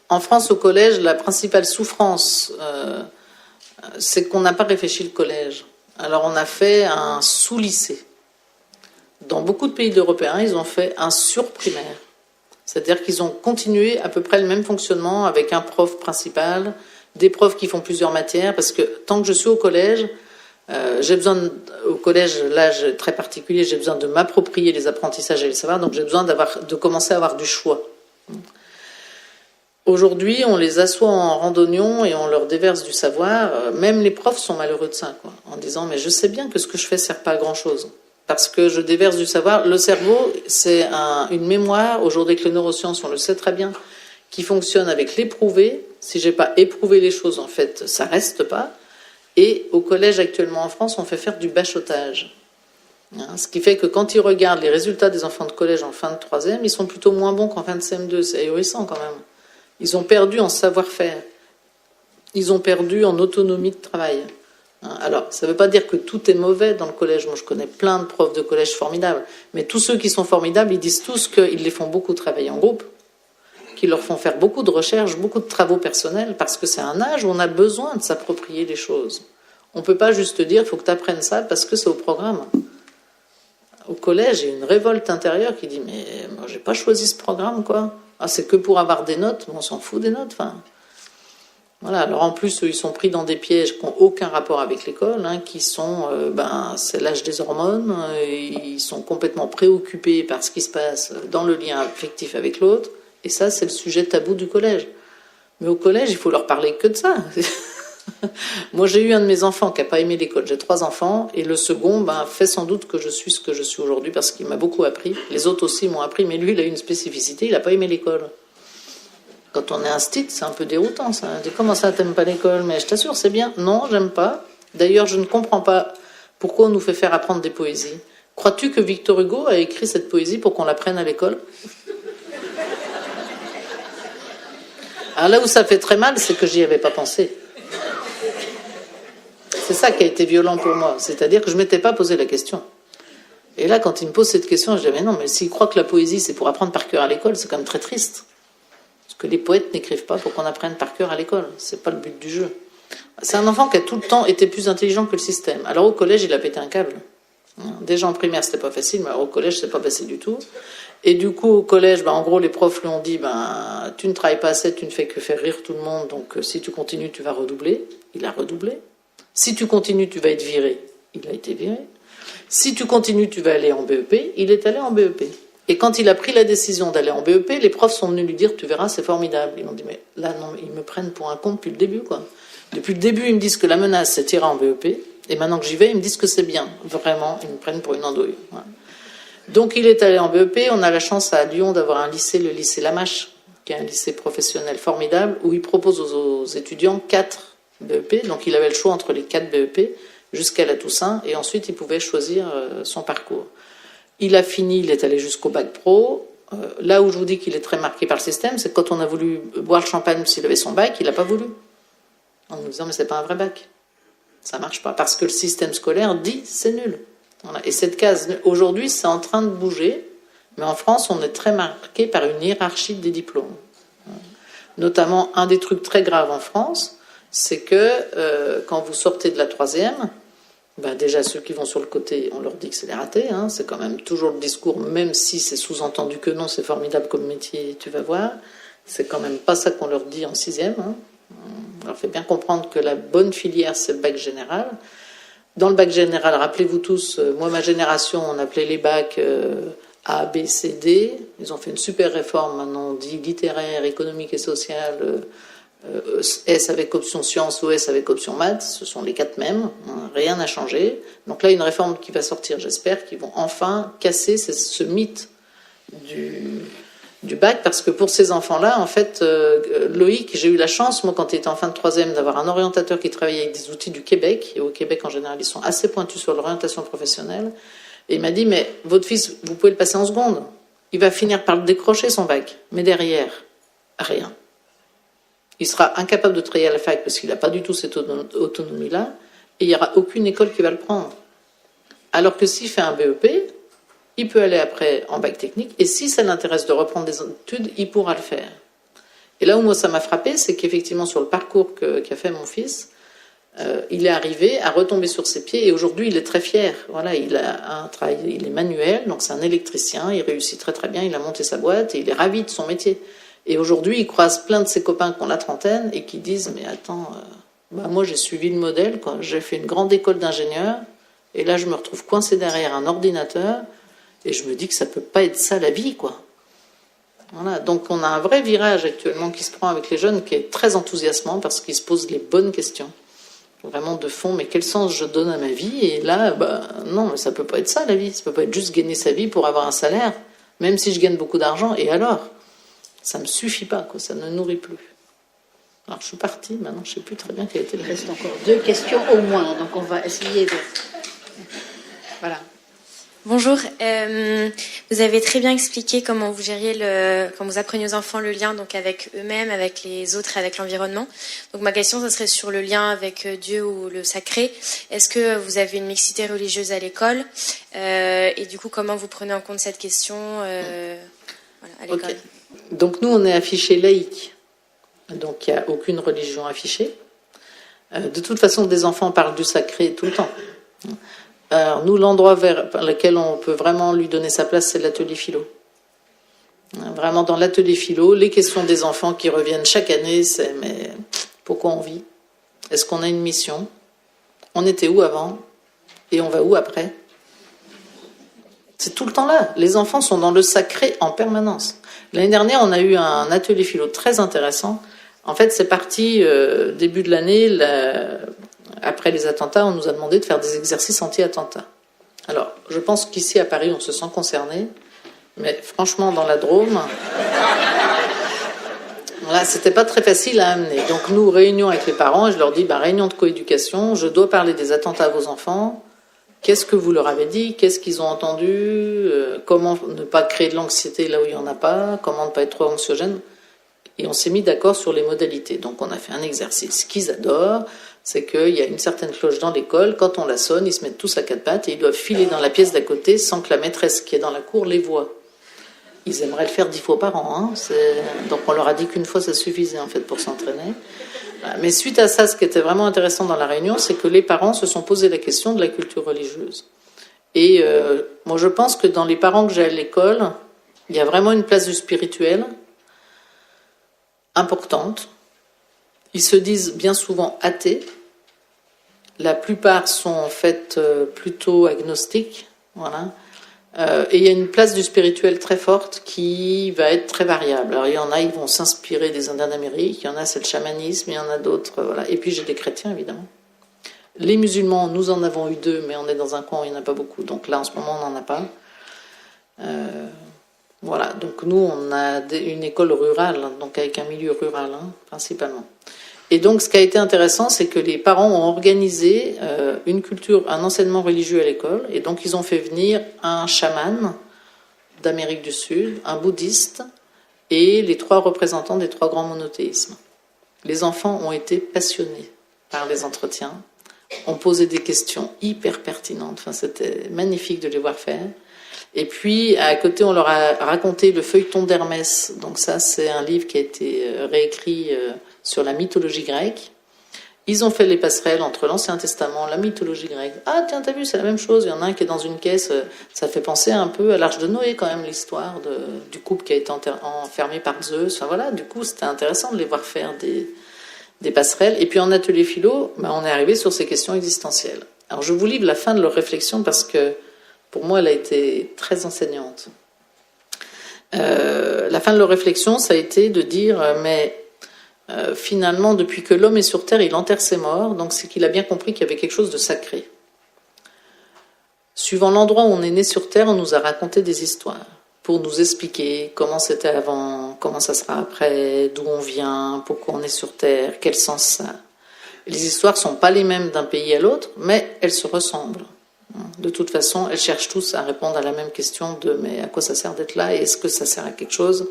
en France, au collège, la principale souffrance, c'est qu'on n'a pas réfléchi le collège. Alors, on a fait un sous-lycée. Dans beaucoup de pays européens, ils ont fait un surprimaire. C'est-à-dire qu'ils ont continué à peu près le même fonctionnement avec un prof principal, des profs qui font plusieurs matières, parce que tant que je suis au collège, j'ai besoin, au collège, l'âge très particulier, j'ai besoin de m'approprier les apprentissages et les savoirs, donc j'ai besoin de commencer à avoir du choix. Aujourd'hui, on les assoit en randonnion et on leur déverse du savoir. Même les profs sont malheureux de ça, quoi, en disant « mais je sais bien que ce que je fais ne sert pas à grand-chose ». Parce que je déverse du savoir. Le cerveau, c'est une mémoire, aujourd'hui avec les neurosciences, on le sait très bien, qui fonctionne avec l'éprouvé. Si j'ai pas éprouvé les choses, en fait, ça reste pas. Et au collège, actuellement en France, on fait faire du bachotage. Ce qui fait que quand ils regardent les résultats des enfants de collège en fin de troisième, ils sont plutôt moins bons qu'en fin de CM2. C'est ahurissant quand même. Ils ont perdu en savoir-faire. Ils ont perdu en autonomie de travail. Alors, ça ne veut pas dire que tout est mauvais dans le collège. Moi, je connais plein de profs de collège formidables. Mais tous ceux qui sont formidables, ils disent tous qu'ils les font beaucoup travailler en groupe, qu'ils leur font faire beaucoup de recherches, beaucoup de travaux personnels, parce que c'est un âge où on a besoin de s'approprier les choses. On ne peut pas juste dire, il faut que tu apprennes ça parce que c'est au programme. Au collège, il y a une révolte intérieure qui dit, mais moi, j'ai pas choisi ce programme, quoi. Ah, c'est que pour avoir des notes, on s'en fout des notes, enfin... Voilà, alors en plus, ils sont pris dans des pièges qui n'ont aucun rapport avec l'école, qui sont, c'est l'âge des hormones, ils sont complètement préoccupés par ce qui se passe dans le lien affectif avec l'autre, et ça, c'est le sujet tabou du collège. Mais au collège, il faut leur parler que de ça. Moi, j'ai eu un de mes enfants qui n'a pas aimé l'école, j'ai 3 enfants, et le second fait sans doute que je suis ce que je suis aujourd'hui, parce qu'il m'a beaucoup appris, les autres aussi m'ont appris, mais lui, il a eu une spécificité, il n'a pas aimé l'école. Quand on est instit, c'est un peu déroutant, ça. Comment ça, t'aimes pas l'école? Mais je t'assure, c'est bien. Non, j'aime pas. D'ailleurs, je ne comprends pas pourquoi on nous fait faire apprendre des poésies. Crois-tu que Victor Hugo a écrit cette poésie pour qu'on l'apprenne à l'école? Alors là où ça fait très mal, c'est que j'y avais pas pensé. C'est ça qui a été violent pour moi. C'est-à-dire que je m'étais pas posé la question. Et là, quand il me pose cette question, je dis, mais non, mais s'il croit que la poésie, c'est pour apprendre par cœur à l'école, c'est quand même très triste. Que les poètes n'écrivent pas pour qu'on apprenne par cœur à l'école. C'est pas le but du jeu. C'est un enfant qui a tout le temps été plus intelligent que le système. Alors au collège, il a pété un câble. Déjà en primaire, c'était pas facile, mais alors, au collège, c'est pas facile du tout. Et du coup, au collège, en gros, les profs lui ont dit, tu ne travailles pas assez, tu ne fais que faire rire tout le monde, donc si tu continues, tu vas redoubler. Il a redoublé. Si tu continues, tu vas être viré. Il a été viré. Si tu continues, tu vas aller en BEP. Il est allé en BEP. Et quand il a pris la décision d'aller en BEP, les profs sont venus lui dire, tu verras, c'est formidable. Ils m'ont dit, mais là, non, ils me prennent pour un con depuis le début, quoi. Depuis le début, ils me disent que la menace, c'est tirer en BEP. Et maintenant que j'y vais, ils me disent que c'est bien. Vraiment, ils me prennent pour une andouille. Voilà. Donc, il est allé en BEP. On a la chance à Lyon d'avoir un lycée, le lycée Lamache, qui est un lycée professionnel formidable, où il propose aux étudiants 4 BEP. Donc, il avait le choix entre les 4 BEP jusqu'à la Toussaint. Et ensuite, il pouvait choisir son parcours. Il a fini, il est allé jusqu'au bac pro. Là où je vous dis qu'il est très marqué par le système, c'est que quand on a voulu boire le champagne s'il avait son bac, il n'a pas voulu. En nous disant, mais c'est pas un vrai bac. Ça marche pas. Parce que le système scolaire dit, c'est nul. Voilà. Et cette case, aujourd'hui, c'est en train de bouger. Mais en France, on est très marqué par une hiérarchie des diplômes. Notamment, un des trucs très graves en France, c'est que quand vous sortez de la 3e, déjà, ceux qui vont sur le côté, on leur dit que c'est les ratés. C'est quand même toujours le discours, même si c'est sous-entendu que non, c'est formidable comme métier, tu vas voir. C'est quand même pas ça qu'on leur dit en 6e. On leur fait bien comprendre que la bonne filière, c'est le bac général. Dans le bac général, rappelez-vous tous, moi, ma génération, on appelait les bacs A, B, C, D. Ils ont fait une super réforme, maintenant on dit littéraire, économique et social, S avec option sciences ou S avec option maths, ce sont les 4 mêmes, rien n'a changé. Donc là, une réforme qui va sortir, j'espère, qu'ils vont enfin casser ce mythe du bac, parce que pour ces enfants-là, en fait, Loïc, j'ai eu la chance, moi, quand il était en fin de 3e, d'avoir un orientateur qui travaillait avec des outils du Québec, et au Québec, en général, ils sont assez pointus sur l'orientation professionnelle, et il m'a dit, mais votre fils, vous pouvez le passer en seconde, il va finir par le décrocher, son bac, mais derrière, rien. Il sera incapable de travailler à la fac parce qu'il n'a pas du tout cette autonomie-là, et il n'y aura aucune école qui va le prendre. Alors que s'il fait un BEP, il peut aller après en bac technique, et si ça l'intéresse de reprendre des études, il pourra le faire. Et là où moi ça m'a frappé, c'est qu'effectivement sur le parcours qu'a fait mon fils, il est arrivé à retomber sur ses pieds, et aujourd'hui il est très fier. Voilà, il a un travail, il est manuel, donc c'est un électricien, il réussit très très bien, il a monté sa boîte, et il est ravi de son métier. Et aujourd'hui, il croise plein de ses copains qui ont la trentaine et qui disent « Mais attends, moi j'ai suivi le modèle, quoi. J'ai fait une grande école d'ingénieur et là je me retrouve coincé derrière un ordinateur et je me dis que ça peut pas être ça la vie, quoi. » Voilà. Donc on a un vrai virage actuellement qui se prend avec les jeunes qui est très enthousiasmant parce qu'ils se posent les bonnes questions. Vraiment de fond, mais quel sens je donne à ma vie? Et là, non, ça peut pas être ça la vie. Ça peut pas être juste gagner sa vie pour avoir un salaire, même si je gagne beaucoup d'argent. Et alors? Ça ne me suffit pas, quoi, ça ne nourrit plus. Alors je suis partie, maintenant je ne sais plus très bien quelle était la question. Il reste encore 2 questions au moins, donc on va essayer de... Voilà. Bonjour, vous avez très bien expliqué comment vous gériez quand vous appreniez aux enfants le lien donc avec eux-mêmes, avec les autres et avec l'environnement. Donc ma question, ça serait sur le lien avec Dieu ou le sacré. Est-ce que vous avez une mixité religieuse à l'école et du coup, comment vous prenez en compte cette question à l'école? Okay. Donc nous, on est affiché laïque. Donc il n'y a aucune religion affichée. De toute façon, des enfants parlent du sacré tout le temps. Alors nous, l'endroit vers lequel on peut vraiment lui donner sa place, c'est l'atelier philo. Vraiment dans l'atelier philo, les questions des enfants qui reviennent chaque année, c'est mais pourquoi on vit? Est-ce qu'on a une mission? On était où avant? Et on va où après? C'est tout le temps là. Les enfants sont dans le sacré en permanence. L'année dernière, on a eu un atelier philo très intéressant. En fait, c'est parti début de l'année, après les attentats, on nous a demandé de faire des exercices anti-attentats. Alors, je pense qu'ici à Paris, on se sent concerné, mais franchement, dans la Drôme, voilà, c'était pas très facile à amener. Donc nous, réunion avec les parents, et je leur dis, réunion de coéducation, je dois parler des attentats à vos enfants. Qu'est-ce que vous leur avez dit? Qu'est-ce qu'ils ont entendu? Comment ne pas créer de l'anxiété là où il n'y en a pas? Comment ne pas être trop anxiogène? Et on s'est mis d'accord sur les modalités. Donc on a fait un exercice qu'ils adorent, c'est qu'il y a une certaine cloche dans l'école, quand on la sonne, ils se mettent tous à 4 pattes et ils doivent filer dans la pièce d'à côté sans que la maîtresse qui est dans la cour les voie. Ils aimeraient le faire 10 fois par an. Donc on leur a dit qu'une fois ça suffisait en fait pour s'entraîner. Mais suite à ça, ce qui était vraiment intéressant dans la réunion, c'est que les parents se sont posé la question de la culture religieuse. Et moi, je pense que dans les parents que j'ai à l'école, il y a vraiment une place du spirituel importante. Ils se disent bien souvent athées. La plupart sont en fait plutôt agnostiques. Voilà. Et il y a une place du spirituel très forte qui va être très variable. Alors il y en a, ils vont s'inspirer des Indiens d'Amérique, il y en a, c'est le chamanisme, il y en a d'autres, voilà. Et puis j'ai des chrétiens, évidemment. Les musulmans, nous en avons eu 2, mais on est dans un coin où il n'y en a pas beaucoup, donc là en ce moment on n'en a pas. Voilà, donc nous on a une école rurale, donc avec un milieu rural, principalement. Et donc, ce qui a été intéressant, c'est que les parents ont organisé un enseignement religieux à l'école. Et donc, ils ont fait venir un chaman d'Amérique du Sud, un bouddhiste, et les 3 représentants des 3 grands monothéismes. Les enfants ont été passionnés par les entretiens, ont posé des questions hyper pertinentes. Enfin, c'était magnifique de les voir faire. Et puis, à côté, on leur a raconté le feuilleton d'Hermès. Donc ça, c'est un livre qui a été réécrit sur la mythologie grecque. Ils ont fait les passerelles entre l'Ancien Testament, la mythologie grecque. Ah, tiens, t'as vu, c'est la même chose. Il y en a un qui est dans une caisse. Ça fait penser un peu à l'Arche de Noé, quand même, l'histoire du couple qui a été enfermé par Zeus. Enfin, voilà, du coup, c'était intéressant de les voir faire des passerelles. Et puis, en atelier philo, on est arrivé sur ces questions existentielles. Alors, je vous livre la fin de leur réflexion parce que, pour moi, elle a été très enseignante. La fin de leur réflexion, ça a été de dire, mais finalement, depuis que l'homme est sur Terre, il enterre ses morts, donc c'est qu'il a bien compris qu'il y avait quelque chose de sacré. Suivant l'endroit où on est né sur Terre, on nous a raconté des histoires pour nous expliquer comment c'était avant, comment ça sera après, d'où on vient, pourquoi on est sur Terre, quel sens ça a. Les histoires ne sont pas les mêmes d'un pays à l'autre, mais elles se ressemblent. De toute façon, elles cherchent tous à répondre à la même question de mais à quoi ça sert d'être là, et est-ce que ça sert à quelque chose,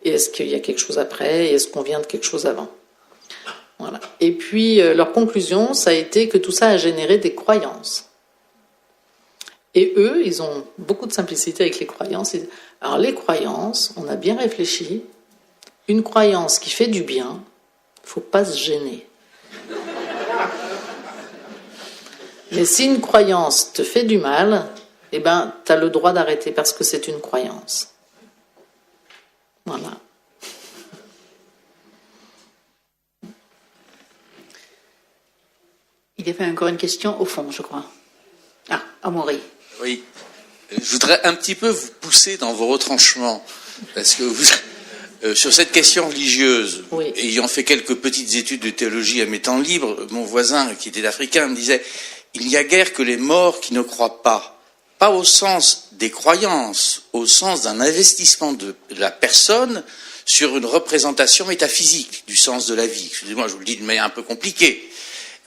et est-ce qu'il y a quelque chose après, et est-ce qu'on vient de quelque chose avant. Voilà. Et puis, leur conclusion, ça a été que tout ça a généré des croyances. Et eux, ils ont beaucoup de simplicité avec les croyances. Alors les croyances, on a bien réfléchi, une croyance qui fait du bien, il ne faut pas se gêner. Mais si une croyance te fait du mal, eh ben, tu as le droit d'arrêter parce que c'est une croyance. Voilà. Il y avait encore une question au fond, je crois. Ah, Amaury. Oui. Je voudrais un petit peu vous pousser dans vos retranchements. Parce que vous, sur cette question religieuse, oui. Ayant fait quelques petites études de théologie à mes temps libres, mon voisin, qui était africain, me disait « Il n'y a guère que les morts qui ne croient pas. Pas au sens des croyances, au sens d'un investissement de la personne sur une représentation métaphysique du sens de la vie. » Excusez-moi, je vous le dis de manière un peu compliquée.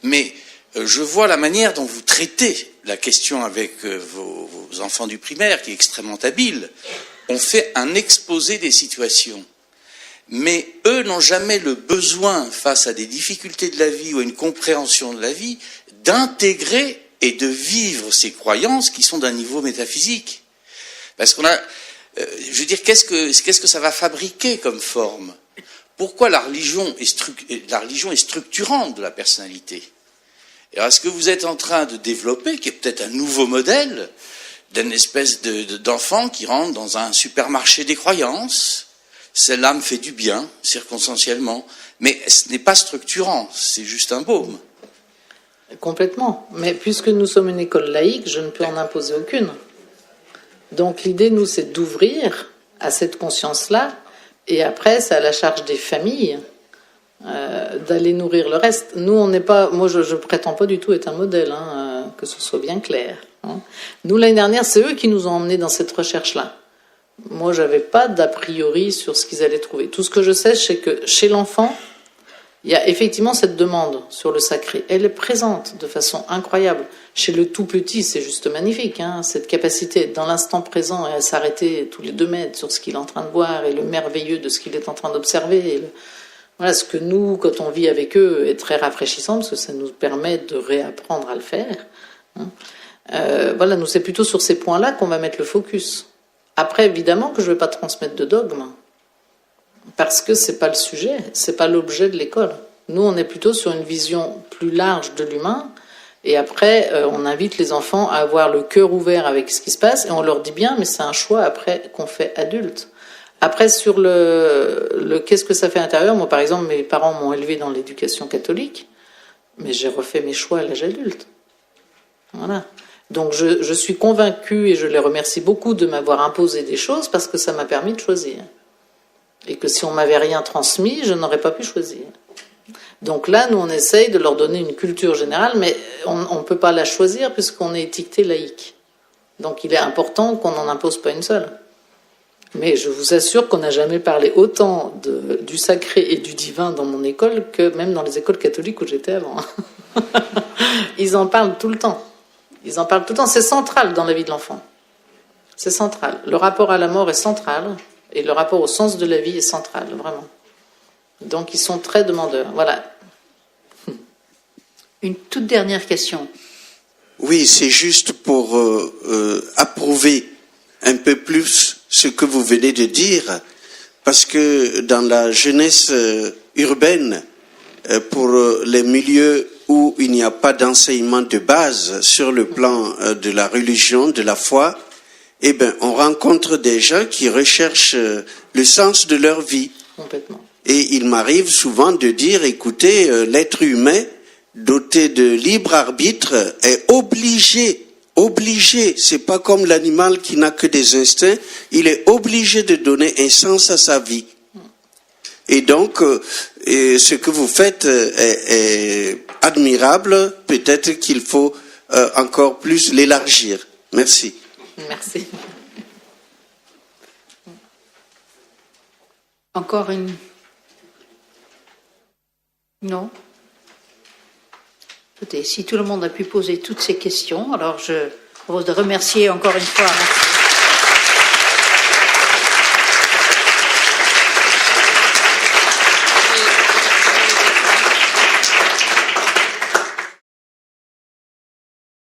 Mais je vois la manière dont vous traitez la question avec vos enfants du primaire, qui est extrêmement habile. On fait un exposé des situations. Mais eux n'ont jamais le besoin, face à des difficultés de la vie ou à une compréhension de la vie, d'intégrer et de vivre ces croyances qui sont d'un niveau métaphysique. Parce qu'on a... je veux dire, qu'est-ce que ça va fabriquer comme forme? Pourquoi la religion est structurante de la personnalité? Alors, est-ce que vous êtes en train de développer, qui est peut-être un nouveau modèle, d'une espèce d'enfant qui rentre dans un supermarché des croyances? Celle-là me fait du bien, circonstanciellement, mais ce n'est pas structurant, c'est juste un baume. Complètement. Mais puisque nous sommes une école laïque, je ne peux en imposer aucune. Donc l'idée, nous, c'est d'ouvrir à cette conscience-là, et après, c'est à la charge des familles d'aller nourrir le reste. Nous, on n'est pas... Moi, je prétends pas du tout être un modèle, que ce soit bien clair. Nous, l'année dernière, c'est eux qui nous ont emmenés dans cette recherche-là. Moi, j'avais pas d'a priori sur ce qu'ils allaient trouver. Tout ce que je sais, c'est que chez l'enfant, il y a effectivement cette demande sur le sacré. Elle est présente de façon incroyable. Chez le tout petit, c'est juste magnifique, cette capacité dans l'instant présent et à s'arrêter tous les 2 mètres sur ce qu'il est en train de voir et le merveilleux de ce qu'il est en train d'observer. Voilà, ce que nous, quand on vit avec eux, est très rafraîchissant parce que ça nous permet de réapprendre à le faire. Voilà, nous, c'est plutôt sur ces points-là qu'on va mettre le focus. Après, évidemment que je ne vais pas transmettre de dogme, parce que c'est pas le sujet, c'est pas l'objet de l'école. Nous, on est plutôt sur une vision plus large de l'humain, et après, on invite les enfants à avoir le cœur ouvert avec ce qui se passe, et on leur dit bien, mais c'est un choix après qu'on fait adulte. Après, sur le qu'est-ce que ça fait à l'intérieur, moi, par exemple, mes parents m'ont élevé dans l'éducation catholique, mais j'ai refait mes choix à l'âge adulte. Voilà. Donc je suis convaincue, et je les remercie beaucoup de m'avoir imposé des choses, parce que ça m'a permis de choisir. Et que si on m'avait rien transmis, je n'aurais pas pu choisir. Donc là, nous, on essaye de leur donner une culture générale, mais on ne peut pas la choisir puisqu'on est étiqueté laïque. Donc il est important qu'on n'en impose pas une seule. Mais je vous assure qu'on n'a jamais parlé autant du sacré et du divin dans mon école que même dans les écoles catholiques où j'étais avant. Ils en parlent tout le temps. Ils en parlent tout le temps. C'est central dans la vie de l'enfant. C'est central. Le rapport à la mort est central. Et le rapport au sens de la vie est central, vraiment. Donc, ils sont très demandeurs. Voilà. Une toute dernière question. Oui, c'est juste pour approuver un peu plus ce que vous venez de dire, parce que dans la jeunesse urbaine, pour les milieux où il n'y a pas d'enseignement de base sur le plan de la religion, de la foi, eh ben, on rencontre des gens qui recherchent le sens de leur vie. Complètement. Et il m'arrive souvent de dire, écoutez, l'être humain, doté de libre arbitre, est obligé, c'est pas comme l'animal qui n'a que des instincts, il est obligé de donner un sens à sa vie. Et donc, et ce que vous faites est admirable. Peut-être qu'il faut encore plus l'élargir. Merci. Merci. Encore une... Non? Écoutez, si tout le monde a pu poser toutes ces questions, alors je propose de remercier encore une fois.